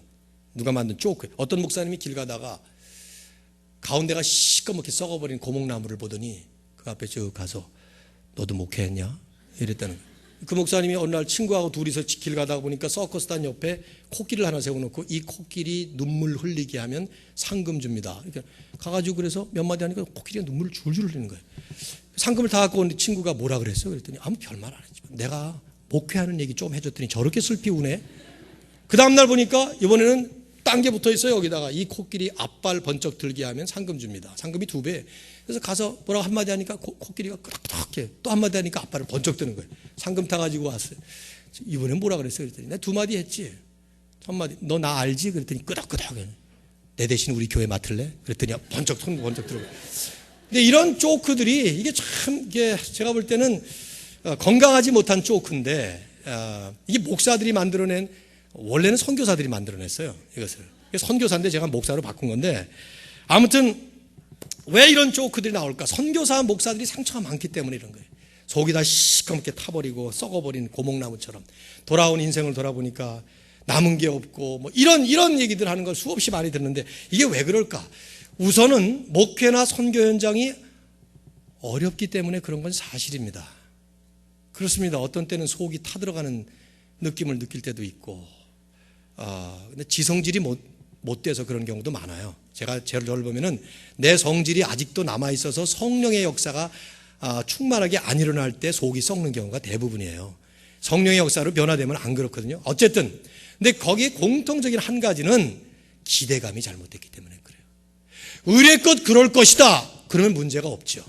누가 만든 조크. 어떤 목사님이 길 가다가 가운데가 시꺼멓게 썩어버린 고목나무를 보더니 그 앞에 쭉 가서 너도 목회했냐? 이랬다는 거예요. 그 목사님이 어느 날 친구하고 둘이서 길 가다가 보니까 서커스단 옆에 코끼리를 하나 세워놓고 이 코끼리 눈물 흘리게 하면 상금 줍니다. 그러니까 가가지고 그래서 몇 마디 하니까 코끼리가 눈물을 줄줄 흘리는 거예요. 상금을 다 갖고 온 친구가 뭐라 그랬어요? 그랬더니 아무 별말 안 했지만 내가 목회하는 얘기 좀 해줬더니 저렇게 슬피 우네. 그 다음날 보니까 이번에는 딴 게 붙어 있어요. 여기다가 이 코끼리 앞발 번쩍 들게 하면 상금 줍니다. 상금이 2배. 그래서 가서 뭐라고 한마디 하니까 코끼리가 끄덕끄덕해. 또 한마디 하니까 앞발을 번쩍 드는 거예요. 상금 타가지고 왔어요. 이번엔 뭐라 그랬어요? 그랬더니 내가 2마디 했지. 한마디 너 나 알지? 그랬더니 끄덕끄덕해. 내 대신 우리 교회 맡을래? 그랬더니 번쩍 들어. 근데 이런 조크들이 이게 참 이게 제가 볼 때는 건강하지 못한 조크인데 이게 목사들이 만들어낸, 원래는 선교사들이 만들어냈어요. 이것을. 선교사인데 제가 목사로 바꾼 건데, 아무튼 왜 이런 조크들이 나올까? 선교사 목사들이 상처가 많기 때문에 이런 거예요. 속이 다 시커멓게 타버리고 썩어버린 고목나무처럼 돌아온 인생을 돌아보니까 남은 게 없고 뭐 이런 얘기들 하는 걸 수없이 많이 듣는데, 이게 왜 그럴까? 우선은 목회나 선교 현장이 어렵기 때문에 그런 건 사실입니다. 그렇습니다. 어떤 때는 속이 타들어가는 느낌을 느낄 때도 있고, 근데 지성질이 못 돼서 그런 경우도 많아요. 제가 저를 보면은 내 성질이 아직도 남아있어서 성령의 역사가 충만하게 안 일어날 때 속이 썩는 경우가 대부분이에요. 성령의 역사로 변화되면 안 그렇거든요. 어쨌든 근데 거기에 공통적인 한 가지는 기대감이 잘못됐기 때문에 그래요. 의례껏 그럴 것이다 그러면 문제가 없죠.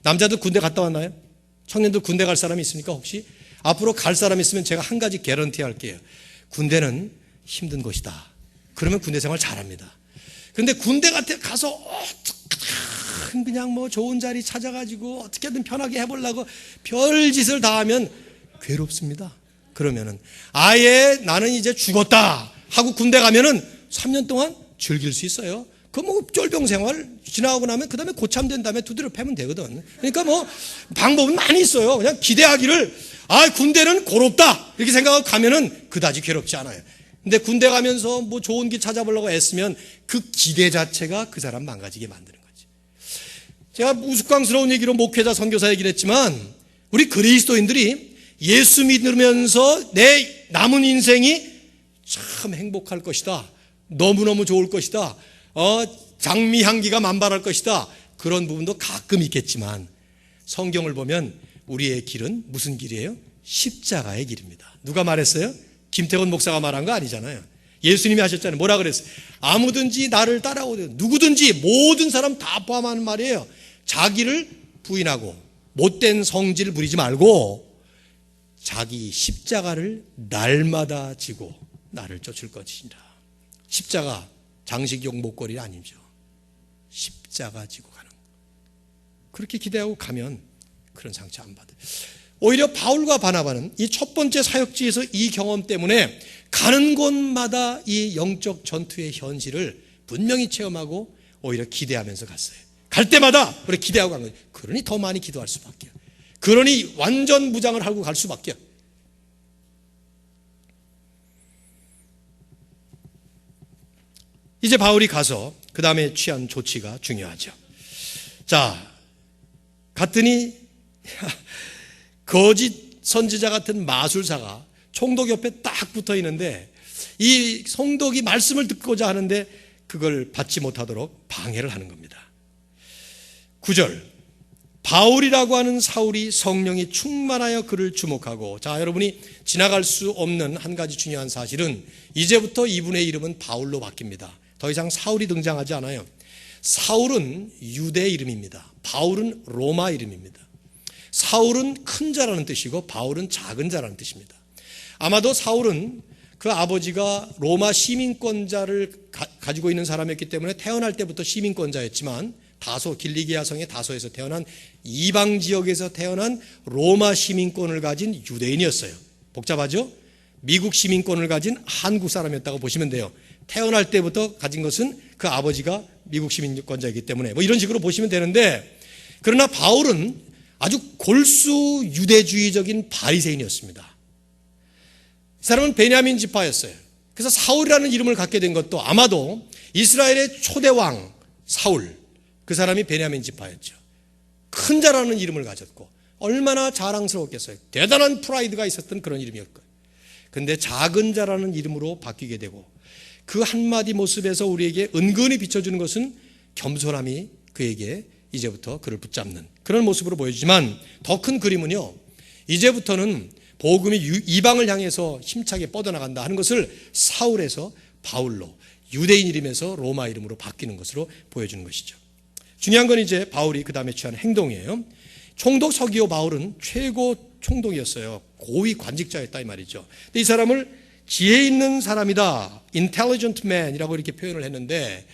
남자들 군대 갔다 왔나요? 청년들 군대 갈 사람이 있습니까? 혹시? 앞으로 갈 사람이 있으면 제가 한 가지 개런티 할게요. 군대는 힘든 것이다. 그러면 군대 생활 잘합니다. 그런데 군대 가서 그냥 뭐 좋은 자리 찾아가지고 어떻게든 편하게 해보려고 별짓을 다 하면 괴롭습니다. 그러면은 아예 나는 이제 죽었다 하고 군대 가면은 3년 동안 즐길 수 있어요. 그 뭐 쫄병 생활 지나고 나면 그 다음에 고참된 다음에 두드려 패면 되거든. 그러니까 뭐 방법은 많이 있어요. 그냥 기대하기를 군대는 고롭다 이렇게 생각하고 가면은 그다지 괴롭지 않아요. 근데 군대 가면서 뭐 좋은 길 찾아보려고 애쓰면 그 기대 자체가 그 사람 망가지게 만드는 거지. 제가 우스꽝스러운 얘기로 목회자 선교사 얘기를 했지만 우리 그리스도인들이 예수 믿으면서 내 남은 인생이 참 행복할 것이다. 너무너무 좋을 것이다. 장미 향기가 만발할 것이다. 그런 부분도 가끔 있겠지만 성경을 보면 우리의 길은 무슨 길이에요? 십자가의 길입니다. 누가 말했어요? 김태원 목사가 말한 거 아니잖아요. 예수님이 하셨잖아요. 뭐라 그랬어요? 아무든지 나를 따라오든 누구든지 모든 사람 다 포함하는 말이에요. 자기를 부인하고 못된 성질을 부리지 말고 자기 십자가를 날마다 지고 나를 쫓을 것이니라. 십자가 장식용 목걸이 아니죠. 십자가 지고 가는. 그렇게 기대하고 가면 그런 상처 안 받아요. 오히려 바울과 바나바는 이 첫 번째 사역지에서 이 경험 때문에 가는 곳마다 이 영적 전투의 현실을 분명히 체험하고 오히려 기대하면서 갔어요. 갈 때마다 우리 기대하고 간 거예요. 그러니 더 많이 기도할 수밖에요. 그러니 완전 무장을 하고 갈 수밖에요. 이제 바울이 가서 그 다음에 취한 조치가 중요하죠. 자, 갔더니 거짓 선지자 같은 마술사가 총독 옆에 딱 붙어 있는데 이 총독이 말씀을 듣고자 하는데 그걸 받지 못하도록 방해를 하는 겁니다. 9절, 바울이라고 하는 사울이 성령이 충만하여 그를 주목하고, 자, 여러분이 지나갈 수 없는 한 가지 중요한 사실은 이제부터 이분의 이름은 바울로 바뀝니다. 더 이상 사울이 등장하지 않아요. 사울은 유대 이름입니다. 바울은 로마 이름입니다. 사울은 큰 자라는 뜻이고 바울은 작은 자라는 뜻입니다. 아마도 사울은 그 아버지가 로마 시민권자를 가지고 있는 사람이었기 때문에 태어날 때부터 시민권자였지만 다소, 길리기아 성의 다소에서 태어난 이방 지역에서 태어난 로마 시민권을 가진 유대인이었어요. 복잡하죠? 미국 시민권을 가진 한국 사람이었다고 보시면 돼요. 태어날 때부터 가진 것은 그 아버지가 미국 시민권자이기 때문에 뭐 이런 식으로 보시면 되는데, 그러나 바울은 아주 골수 유대주의적인 바리새인이었습니다. 이 사람은 베냐민 지파였어요. 그래서 사울이라는 이름을 갖게 된 것도 아마도 이스라엘의 초대왕 사울, 그 사람이 베냐민 지파였죠. 큰 자라는 이름을 가졌고 얼마나 자랑스러웠겠어요. 대단한 프라이드가 있었던 그런 이름이었고요. 그런데 작은 자라는 이름으로 바뀌게 되고 그 한마디 모습에서 우리에게 은근히 비춰주는 것은 겸손함이 그에게 이제부터 그를 붙잡는 그런 모습으로 보여지지만, 더 큰 그림은요, 이제부터는 복음이 이방을 향해서 힘차게 뻗어나간다 하는 것을 사울에서 바울로, 유대인 이름에서 로마 이름으로 바뀌는 것으로 보여주는 것이죠. 중요한 건 이제 바울이 그 다음에 취한 행동이에요. 총독 서기오 바울은 최고 총독이었어요. 고위 관직자였다 이 말이죠. 근데 이 사람을 지혜 있는 사람이다, intelligent man이라고 이렇게 표현을 했는데,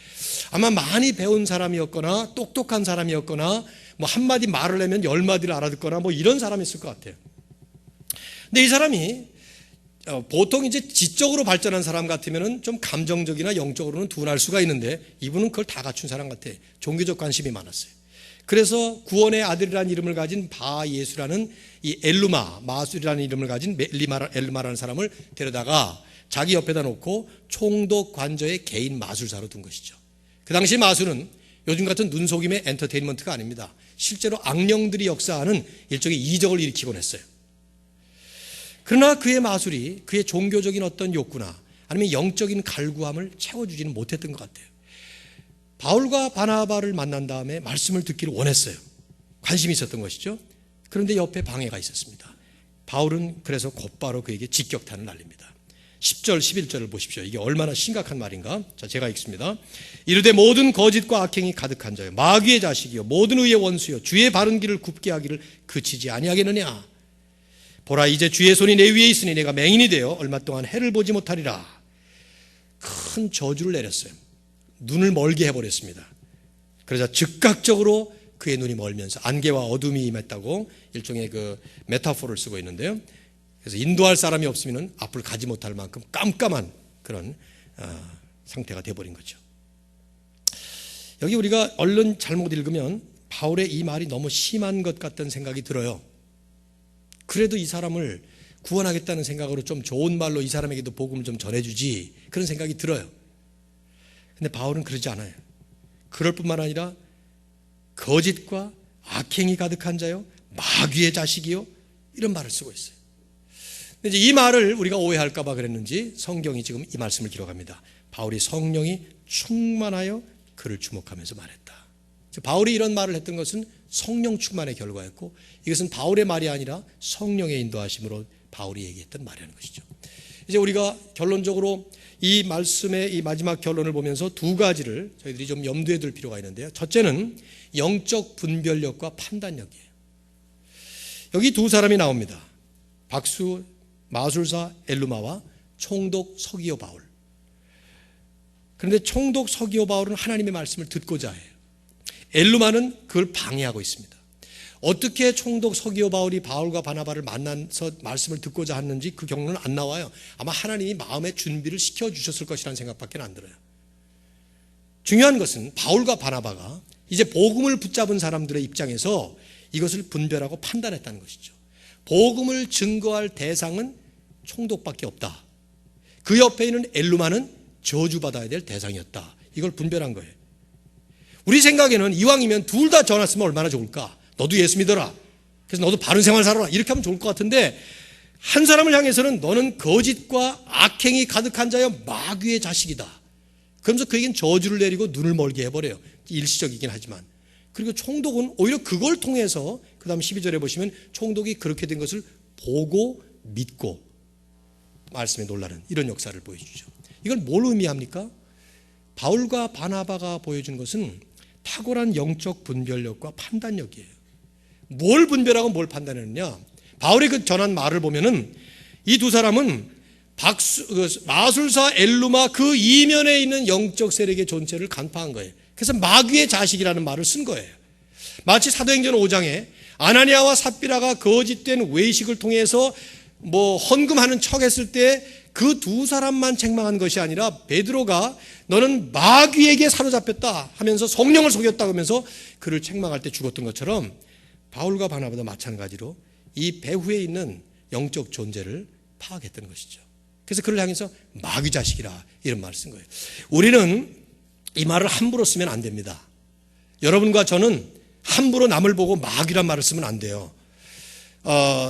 아마 많이 배운 사람이었거나 똑똑한 사람이었거나 뭐 한마디 말을 하면 10마디를 알아듣거나 뭐 이런 사람이었을 것 같아요. 근데 이 사람이 보통 이제 지적으로 발전한 사람 같으면 좀 감정적이나 영적으로는 둔할 수가 있는데 이분은 그걸 다 갖춘 사람 같아요. 종교적 관심이 많았어요. 그래서 구원의 아들이라는 이름을 가진 바예수라는 이 엘루마, 마술이라는 이름을 가진 엘루마라는 사람을 데려다가 자기 옆에다 놓고 총독 관저의 개인 마술사로 둔 것이죠. 그 당시 마술은 요즘 같은 눈속임의 엔터테인먼트가 아닙니다. 실제로 악령들이 역사하는 일종의 이적을 일으키곤 했어요. 그러나 그의 마술이 그의 종교적인 어떤 욕구나 아니면 영적인 갈구함을 채워주지는 못했던 것 같아요. 바울과 바나바를 만난 다음에 말씀을 듣기를 원했어요. 관심이 있었던 것이죠. 그런데 옆에 방해가 있었습니다. 바울은 그래서 곧바로 그에게 직격탄을 날립니다. 10절 11절을 보십시오. 이게 얼마나 심각한 말인가. 자, 제가 읽습니다. 이르되 모든 거짓과 악행이 가득한 자요 마귀의 자식이요 모든 의의 원수요 주의 바른 길을 굽게 하기를 그치지 아니하겠느냐. 보라 이제 주의 손이 내 위에 있으니 내가 맹인이 되어 얼마 동안 해를 보지 못하리라. 큰 저주를 내렸어요. 눈을 멀게 해버렸습니다. 그러자 즉각적으로 그의 눈이 멀면서 안개와 어둠이 임했다고 일종의 그 메타포를 쓰고 있는데요. 그래서 인도할 사람이 없으면 앞을 가지 못할 만큼 깜깜한 그런 상태가 되어버린 거죠. 여기 우리가 얼른 잘못 읽으면 바울의 이 말이 너무 심한 것 같다는 생각이 들어요. 그래도 이 사람을 구원하겠다는 생각으로 좀 좋은 말로 이 사람에게도 복음을 좀 전해주지, 그런 생각이 들어요. 근데 바울은 그러지 않아요. 그럴 뿐만 아니라 거짓과 악행이 가득한 자요 마귀의 자식이요 이런 말을 쓰고 있어요. 근데 이제 이 말을 우리가 오해할까 봐 그랬는지 성경이 지금 이 말씀을 기록합니다. 바울이 성령이 충만하여 그를 주목하면서 말했다. 바울이 이런 말을 했던 것은 성령 충만의 결과였고, 이것은 바울의 말이 아니라 성령의 인도하심으로 바울이 얘기했던 말이라는 것이죠. 이제 우리가 결론적으로 이 말씀의 이 마지막 결론을 보면서 두 가지를 저희들이 좀 염두에 둘 필요가 있는데요. 첫째는 영적 분별력과 판단력이에요. 여기 두 사람이 나옵니다. 박수 마술사 엘루마와 총독 서기오 바울. 그런데 총독 서기오 바울은 하나님의 말씀을 듣고자 해요. 엘루마는 그걸 방해하고 있습니다. 어떻게 총독 서기오 바울이 바울과 바나바를 만나서 말씀을 듣고자 했는지 그 경로는 안 나와요. 아마 하나님이 마음의 준비를 시켜주셨을 것이라는 생각밖에 안 들어요. 중요한 것은 바울과 바나바가 이제 복음을 붙잡은 사람들의 입장에서 이것을 분별하고 판단했다는 것이죠. 복음을 증거할 대상은 총독밖에 없다. 그 옆에 있는 엘루마는 저주받아야 될 대상이었다. 이걸 분별한 거예요. 우리 생각에는 이왕이면 둘 다 전했으면 얼마나 좋을까. 너도 예수 믿어라. 그래서 너도 바른 생활 살아라. 이렇게 하면 좋을 것 같은데 한 사람을 향해서는 너는 거짓과 악행이 가득한 자여 마귀의 자식이다. 그러면서 그에겐 저주를 내리고 눈을 멀게 해버려요. 일시적이긴 하지만. 그리고 총독은 오히려 그걸 통해서 그 다음 12절에 보시면 총독이 그렇게 된 것을 보고 믿고 말씀에 놀라는 이런 역사를 보여주죠. 이걸 뭘 의미합니까? 바울과 바나바가 보여준 것은 탁월한 영적 분별력과 판단력이에요. 뭘 분별하고 뭘 판단했느냐? 바울이 그 전한 말을 보면은 이 두 사람은 마술사 엘루마 그 이면에 있는 영적 세력의 존재를 간파한 거예요. 그래서 마귀의 자식이라는 말을 쓴 거예요. 마치 사도행전 5장에 아나니아와 삽비라가 거짓된 외식을 통해서 헌금하는 척했을 때 그 두 사람만 책망한 것이 아니라 베드로가 너는 마귀에게 사로잡혔다 하면서 성령을 속였다 하면서 그를 책망할 때 죽었던 것처럼 바울과 바나바도 마찬가지로 이 배후에 있는 영적 존재를 파악했던 것이죠. 그래서 그를 향해서 마귀 자식이라 이런 말을 쓴 거예요. 우리는 이 말을 함부로 쓰면 안 됩니다. 여러분과 저는 함부로 남을 보고 마귀란 말을 쓰면 안 돼요.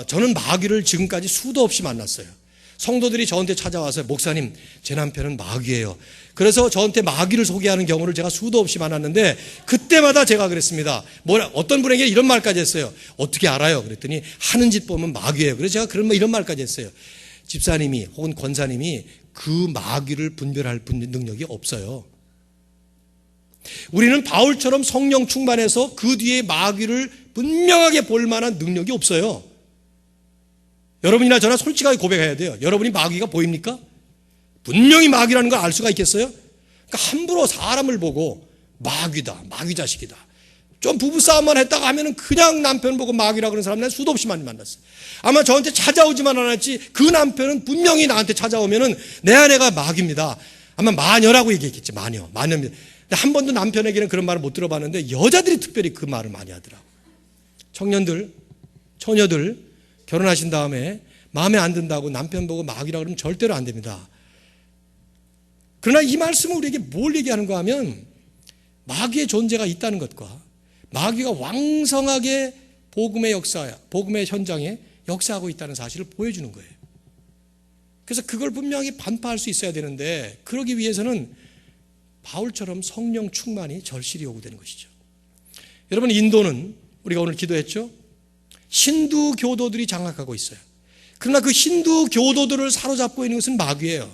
저는 마귀를 지금까지 수도 없이 만났어요. 성도들이 저한테 찾아와서 목사님 제 남편은 마귀예요. 그래서 저한테 마귀를 소개하는 경우를 제가 수도 없이 만났는데 그때마다 제가 그랬습니다. 어떤 분에게 이런 말까지 했어요. 어떻게 알아요? 그랬더니 하는 짓 보면 마귀예요. 그래서 제가 이런 말까지 했어요. 집사님이 혹은 권사님이 그 마귀를 분별할 능력이 없어요. 우리는 바울처럼 성령 충만해서 그 뒤에 마귀를 분명하게 볼 만한 능력이 없어요. 여러분이나 저나 솔직하게 고백해야 돼요. 여러분이 마귀가 보입니까? 분명히 마귀라는 걸 알 수가 있겠어요? 그러니까 함부로 사람을 보고 마귀다, 마귀 자식이다. 좀 부부싸움만 했다가 하면은 그냥 남편 보고 마귀라 그러는 사람 난 수도 없이 많이 만났어요. 아마 저한테 찾아오지만 않았지 그 남편은 분명히 나한테 찾아오면은 내 아내가 마귀입니다. 아마 마녀라고 얘기했겠지. 마녀입니다. 근데 한 번도 남편에게는 그런 말을 못 들어봤는데 여자들이 특별히 그 말을 많이 하더라고요. 청년들, 처녀들 결혼하신 다음에 마음에 안 든다고 남편 보고 마귀라 그러면 절대로 안 됩니다. 그러나 이 말씀은 우리에게 뭘 얘기하는가 하면 마귀의 존재가 있다는 것과 마귀가 왕성하게 복음의 역사야, 복음의 현장에 역사하고 있다는 사실을 보여주는 거예요. 그래서 그걸 분명히 반파할 수 있어야 되는데 그러기 위해서는 바울처럼 성령 충만이 절실히 요구되는 것이죠. 여러분 인도는 우리가 오늘 기도했죠. 힌두 교도들이 장악하고 있어요. 그러나 그 힌두 교도들을 사로잡고 있는 것은 마귀예요.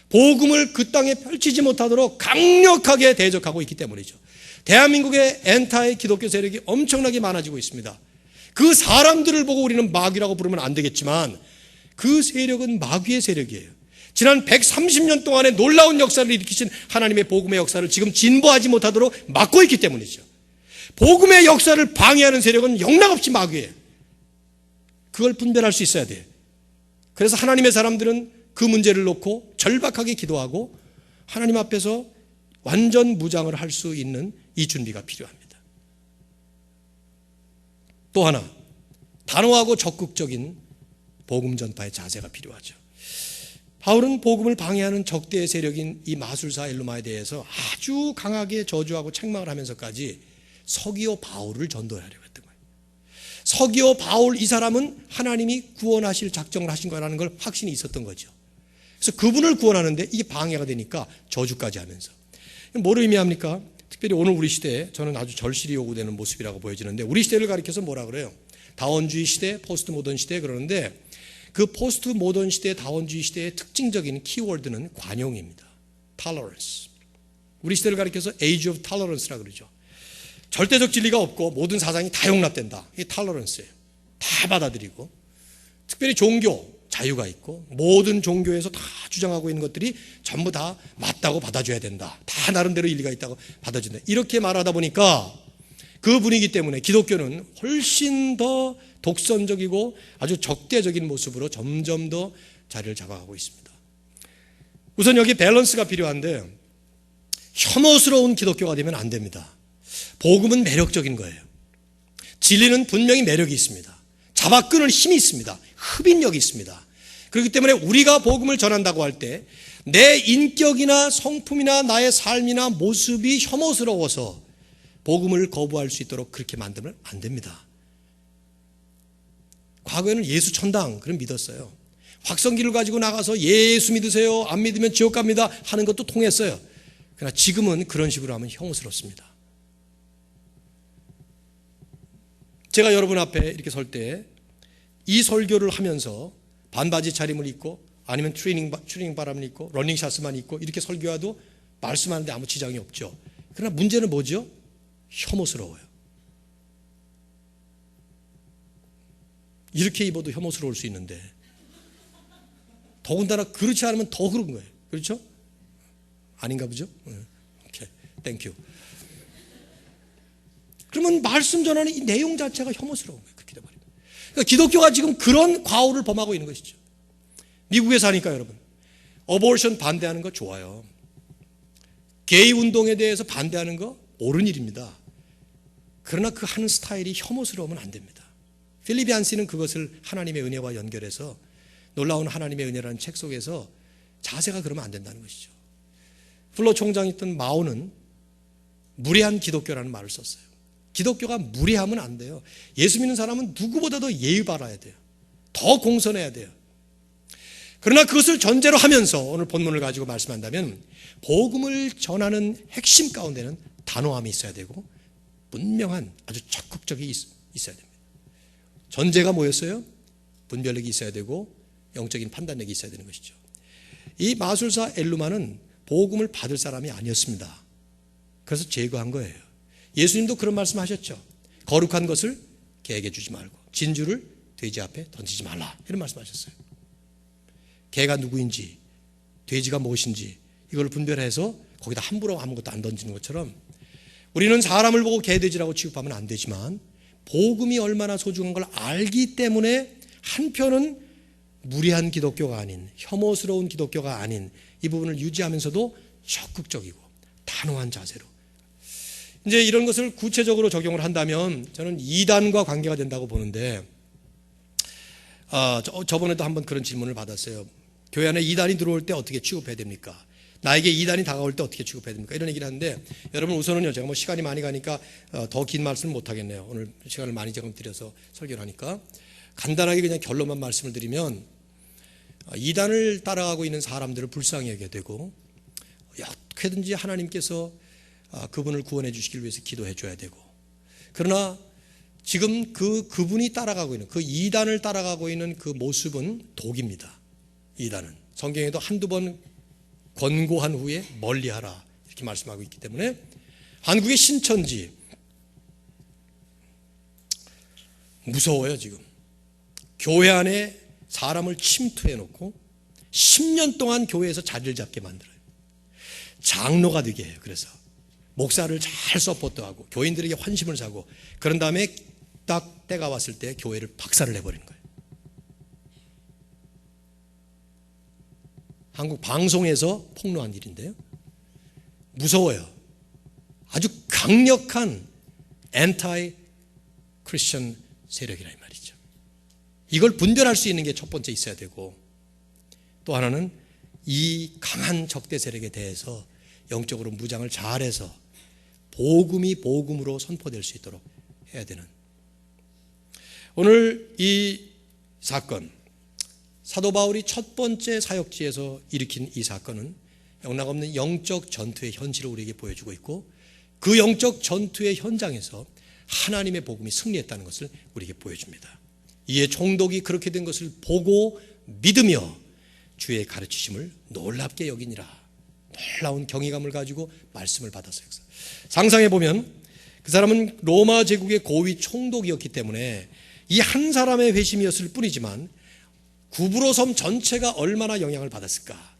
복음을 그 땅에 펼치지 못하도록 강력하게 대적하고 있기 때문이죠. 대한민국의 엔타의 기독교 세력이 엄청나게 많아지고 있습니다. 그 사람들을 보고 우리는 마귀라고 부르면 안 되겠지만 그 세력은 마귀의 세력이에요. 지난 130년 동안의 놀라운 역사를 일으키신 하나님의 복음의 역사를 지금 진보하지 못하도록 막고 있기 때문이죠. 복음의 역사를 방해하는 세력은 영락없이 마귀예요. 그걸 분별할 수 있어야 돼요. 그래서 하나님의 사람들은 그 문제를 놓고 절박하게 기도하고 하나님 앞에서 완전 무장을 할 수 있는 이 준비가 필요합니다. 또 하나, 단호하고 적극적인 복음 전파의 자세가 필요하죠. 바울은 복음을 방해하는 적대의 세력인 이 마술사 엘루마에 대해서 아주 강하게 저주하고 책망을 하면서까지 서기오 바울을 전도하려고 했던 거예요. 서기오 바울 이 사람은 하나님이 구원하실 작정을 하신 거라는 걸 확신이 있었던 거죠. 그래서 그분을 구원하는데 이게 방해가 되니까 저주까지 하면서. 뭘 의미합니까? 특별히 오늘 우리 시대에 저는 아주 절실히 요구되는 모습이라고 보여지는데 우리 시대를 가리켜서 뭐라 그래요? 다원주의 시대, 포스트 모던 시대 그러는데 그 포스트 모던 시대, 다원주의 시대의 특징적인 키워드는 관용입니다. tolerance. 우리 시대를 가리켜서 age of tolerance라고 그러죠. 절대적 진리가 없고 모든 사상이 다 용납된다. 이게 tolerance예요. 다 받아들이고 특별히 종교, 자유가 있고 모든 종교에서 다 주장하고 있는 것들이 전부 다 맞다고 받아줘야 된다. 다 나름대로 일리가 있다고 받아준다. 이렇게 말하다 보니까 그 분위기 때문에 기독교는 훨씬 더 독선적이고 아주 적대적인 모습으로 점점 더 자리를 잡아가고 있습니다. 우선 여기 밸런스가 필요한데 혐오스러운 기독교가 되면 안 됩니다. 복음은 매력적인 거예요. 진리는 분명히 매력이 있습니다. 잡아 끊을 힘이 있습니다. 흡인력이 있습니다. 그렇기 때문에 우리가 복음을 전한다고 할 때 내 인격이나 성품이나 나의 삶이나 모습이 혐오스러워서 복음을 거부할 수 있도록 그렇게 만들면 안 됩니다. 과거에는 예수 천당 그런 믿었어요. 확성기를 가지고 나가서 예수 믿으세요. 안 믿으면 지옥 갑니다 하는 것도 통했어요. 그러나 지금은 그런 식으로 하면 혐오스럽습니다. 제가 여러분 앞에 이렇게 설 때 이 설교를 하면서 반바지 차림을 입고 아니면 트레이닝 바람을 입고 러닝샷스만 입고 이렇게 설교해도 말씀하는데 아무 지장이 없죠. 그러나 문제는 뭐죠? 혐오스러워요. 이렇게 입어도 혐오스러울 수 있는데 더군다나 그렇지 않으면 더 그런 거예요. 그렇죠? 아닌가 보죠? 오케이, 땡큐. 그러면 말씀 전하는 이 내용 자체가 혐오스러운 거예요. 그렇게 돼버립니다. 그러니까 기독교가 지금 그런 과오를 범하고 있는 것이죠. 미국에 사니까 여러분 어보션 반대하는 거 좋아요. 게이 운동에 대해서 반대하는 거 옳은 일입니다. 그러나 그 하는 스타일이 혐오스러우면 안 됩니다. 필립 얀시는 그것을 하나님의 은혜와 연결해서 놀라운 하나님의 은혜라는 책 속에서 자세가 그러면 안 된다는 것이죠. 플로 총장이었던 마오는 무례한 기독교라는 말을 썼어요. 기독교가 무례하면 안 돼요. 예수 믿는 사람은 누구보다도 예의 바라야 돼요. 더 공손해야 돼요. 그러나 그것을 전제로 하면서 오늘 본문을 가지고 말씀한다면 복음을 전하는 핵심 가운데는 단호함이 있어야 되고 분명한 아주 적극적이 있어야 됩니다. 전제가 뭐였어요? 분별력이 있어야 되고 영적인 판단력이 있어야 되는 것이죠. 이 마술사 엘루마는 복음을 받을 사람이 아니었습니다. 그래서 제거한 거예요. 예수님도 그런 말씀하셨죠. 거룩한 것을 개에게 주지 말고 진주를 돼지 앞에 던지지 말라 이런 말씀하셨어요. 개가 누구인지 돼지가 무엇인지 이걸 분별해서 거기다 함부로 아무것도 안 던지는 것처럼 우리는 사람을 보고 개돼지라고 취급하면 안 되지만 복음이 얼마나 소중한 걸 알기 때문에 한편은 무례한 기독교가 아닌 혐오스러운 기독교가 아닌 이 부분을 유지하면서도 적극적이고 단호한 자세로 이제 이런 것을 구체적으로 적용을 한다면 저는 이단과 관계가 된다고 보는데 저번에도 한번 그런 질문을 받았어요. 교회 안에 이단이 들어올 때 어떻게 취급해야 됩니까? 나에게 이단이 다가올 때 어떻게 취급해야 됩니까? 이런 얘기를 하는데 여러분 우선은요 제가 뭐 시간이 많이 가니까 더 긴 말씀을 못 하겠네요. 오늘 시간을 많이 조금 들여서 설교를 하니까 간단하게 그냥 결론만 말씀을 드리면 이단을 따라가고 있는 사람들을 불쌍히 여겨야 되고 어떻게든지 하나님께서 그분을 구원해 주시길 위해서 기도해 줘야 되고 그러나 지금 그분이 따라가고 있는 그 이단을 따라가고 있는 그 모습은 독입니다. 이단은 성경에도 한두 번 권고한 후에 멀리하라 이렇게 말씀하고 있기 때문에 한국의 신천지 무서워요. 지금 교회 안에 사람을 침투해 놓고 10년 동안 교회에서 자리를 잡게 만들어요. 장로가 되게 해요. 그래서 목사를 잘 서포트하고 교인들에게 환심을 사고 그런 다음에 딱 때가 왔을 때 교회를 박살을 내버리는 거예요. 한국 방송에서 폭로한 일인데요. 무서워요. 아주 강력한 엔타이 크리스천 세력이라 이 말이죠. 이걸 분별할 수 있는 게 첫 번째 있어야 되고 또 하나는 이 강한 적대 세력에 대해서 영적으로 무장을 잘해서 복음이 복음으로 선포될 수 있도록 해야 되는 오늘 이 사건 사도 바울이 첫 번째 사역지에서 일으킨 이 사건은 영락없는 영적 전투의 현실을 우리에게 보여주고 있고 그 영적 전투의 현장에서 하나님의 복음이 승리했다는 것을 우리에게 보여줍니다. 이에 총독이 그렇게 된 것을 보고 믿으며 주의 가르치심을 놀랍게 여기니라. 놀라운 경외감을 가지고 말씀을 받았어요. 상상해 보면 그 사람은 로마 제국의 고위 총독이었기 때문에 이 한 사람의 회심이었을 뿐이지만 구브로 섬 전체가 얼마나 영향을 받았을까.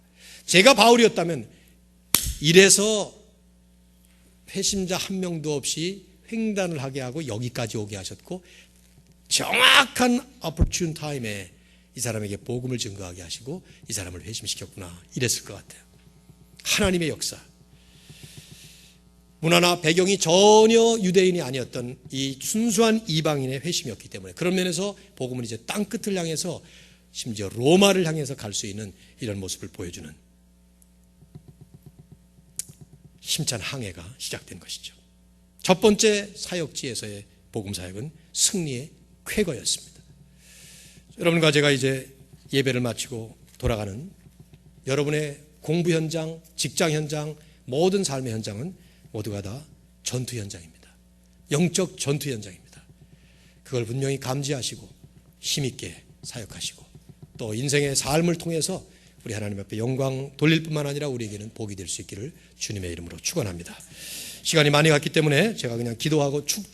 제가 바울이었다면 이래서 회심자 한 명도 없이 횡단을 하게 하고 여기까지 오게 하셨고 정확한 opportune time에 이 사람에게 복음을 증거하게 하시고 이 사람을 회심시켰구나 이랬을 것 같아요. 하나님의 역사. 문화나 배경이 전혀 유대인이 아니었던 이 순수한 이방인의 회심이었기 때문에 그런 면에서 복음은 이제 땅끝을 향해서 심지어 로마를 향해서 갈 수 있는 이런 모습을 보여주는 힘찬 항해가 시작된 것이죠. 첫 번째 사역지에서의 복음 사역은 승리의 쾌거였습니다. 여러분과 제가 이제 예배를 마치고 돌아가는 여러분의 공부 현장, 직장 현장, 모든 삶의 현장은 모두가 다 전투 현장입니다. 영적 전투 현장입니다. 그걸 분명히 감지하시고 힘있게 사역하시고 또 인생의 삶을 통해서 우리 하나님 앞에 영광 돌릴 뿐만 아니라 우리에게는 복이 될 수 있기를 주님의 이름으로 축원합니다. 시간이 많이 갔기 때문에 제가 그냥 기도하고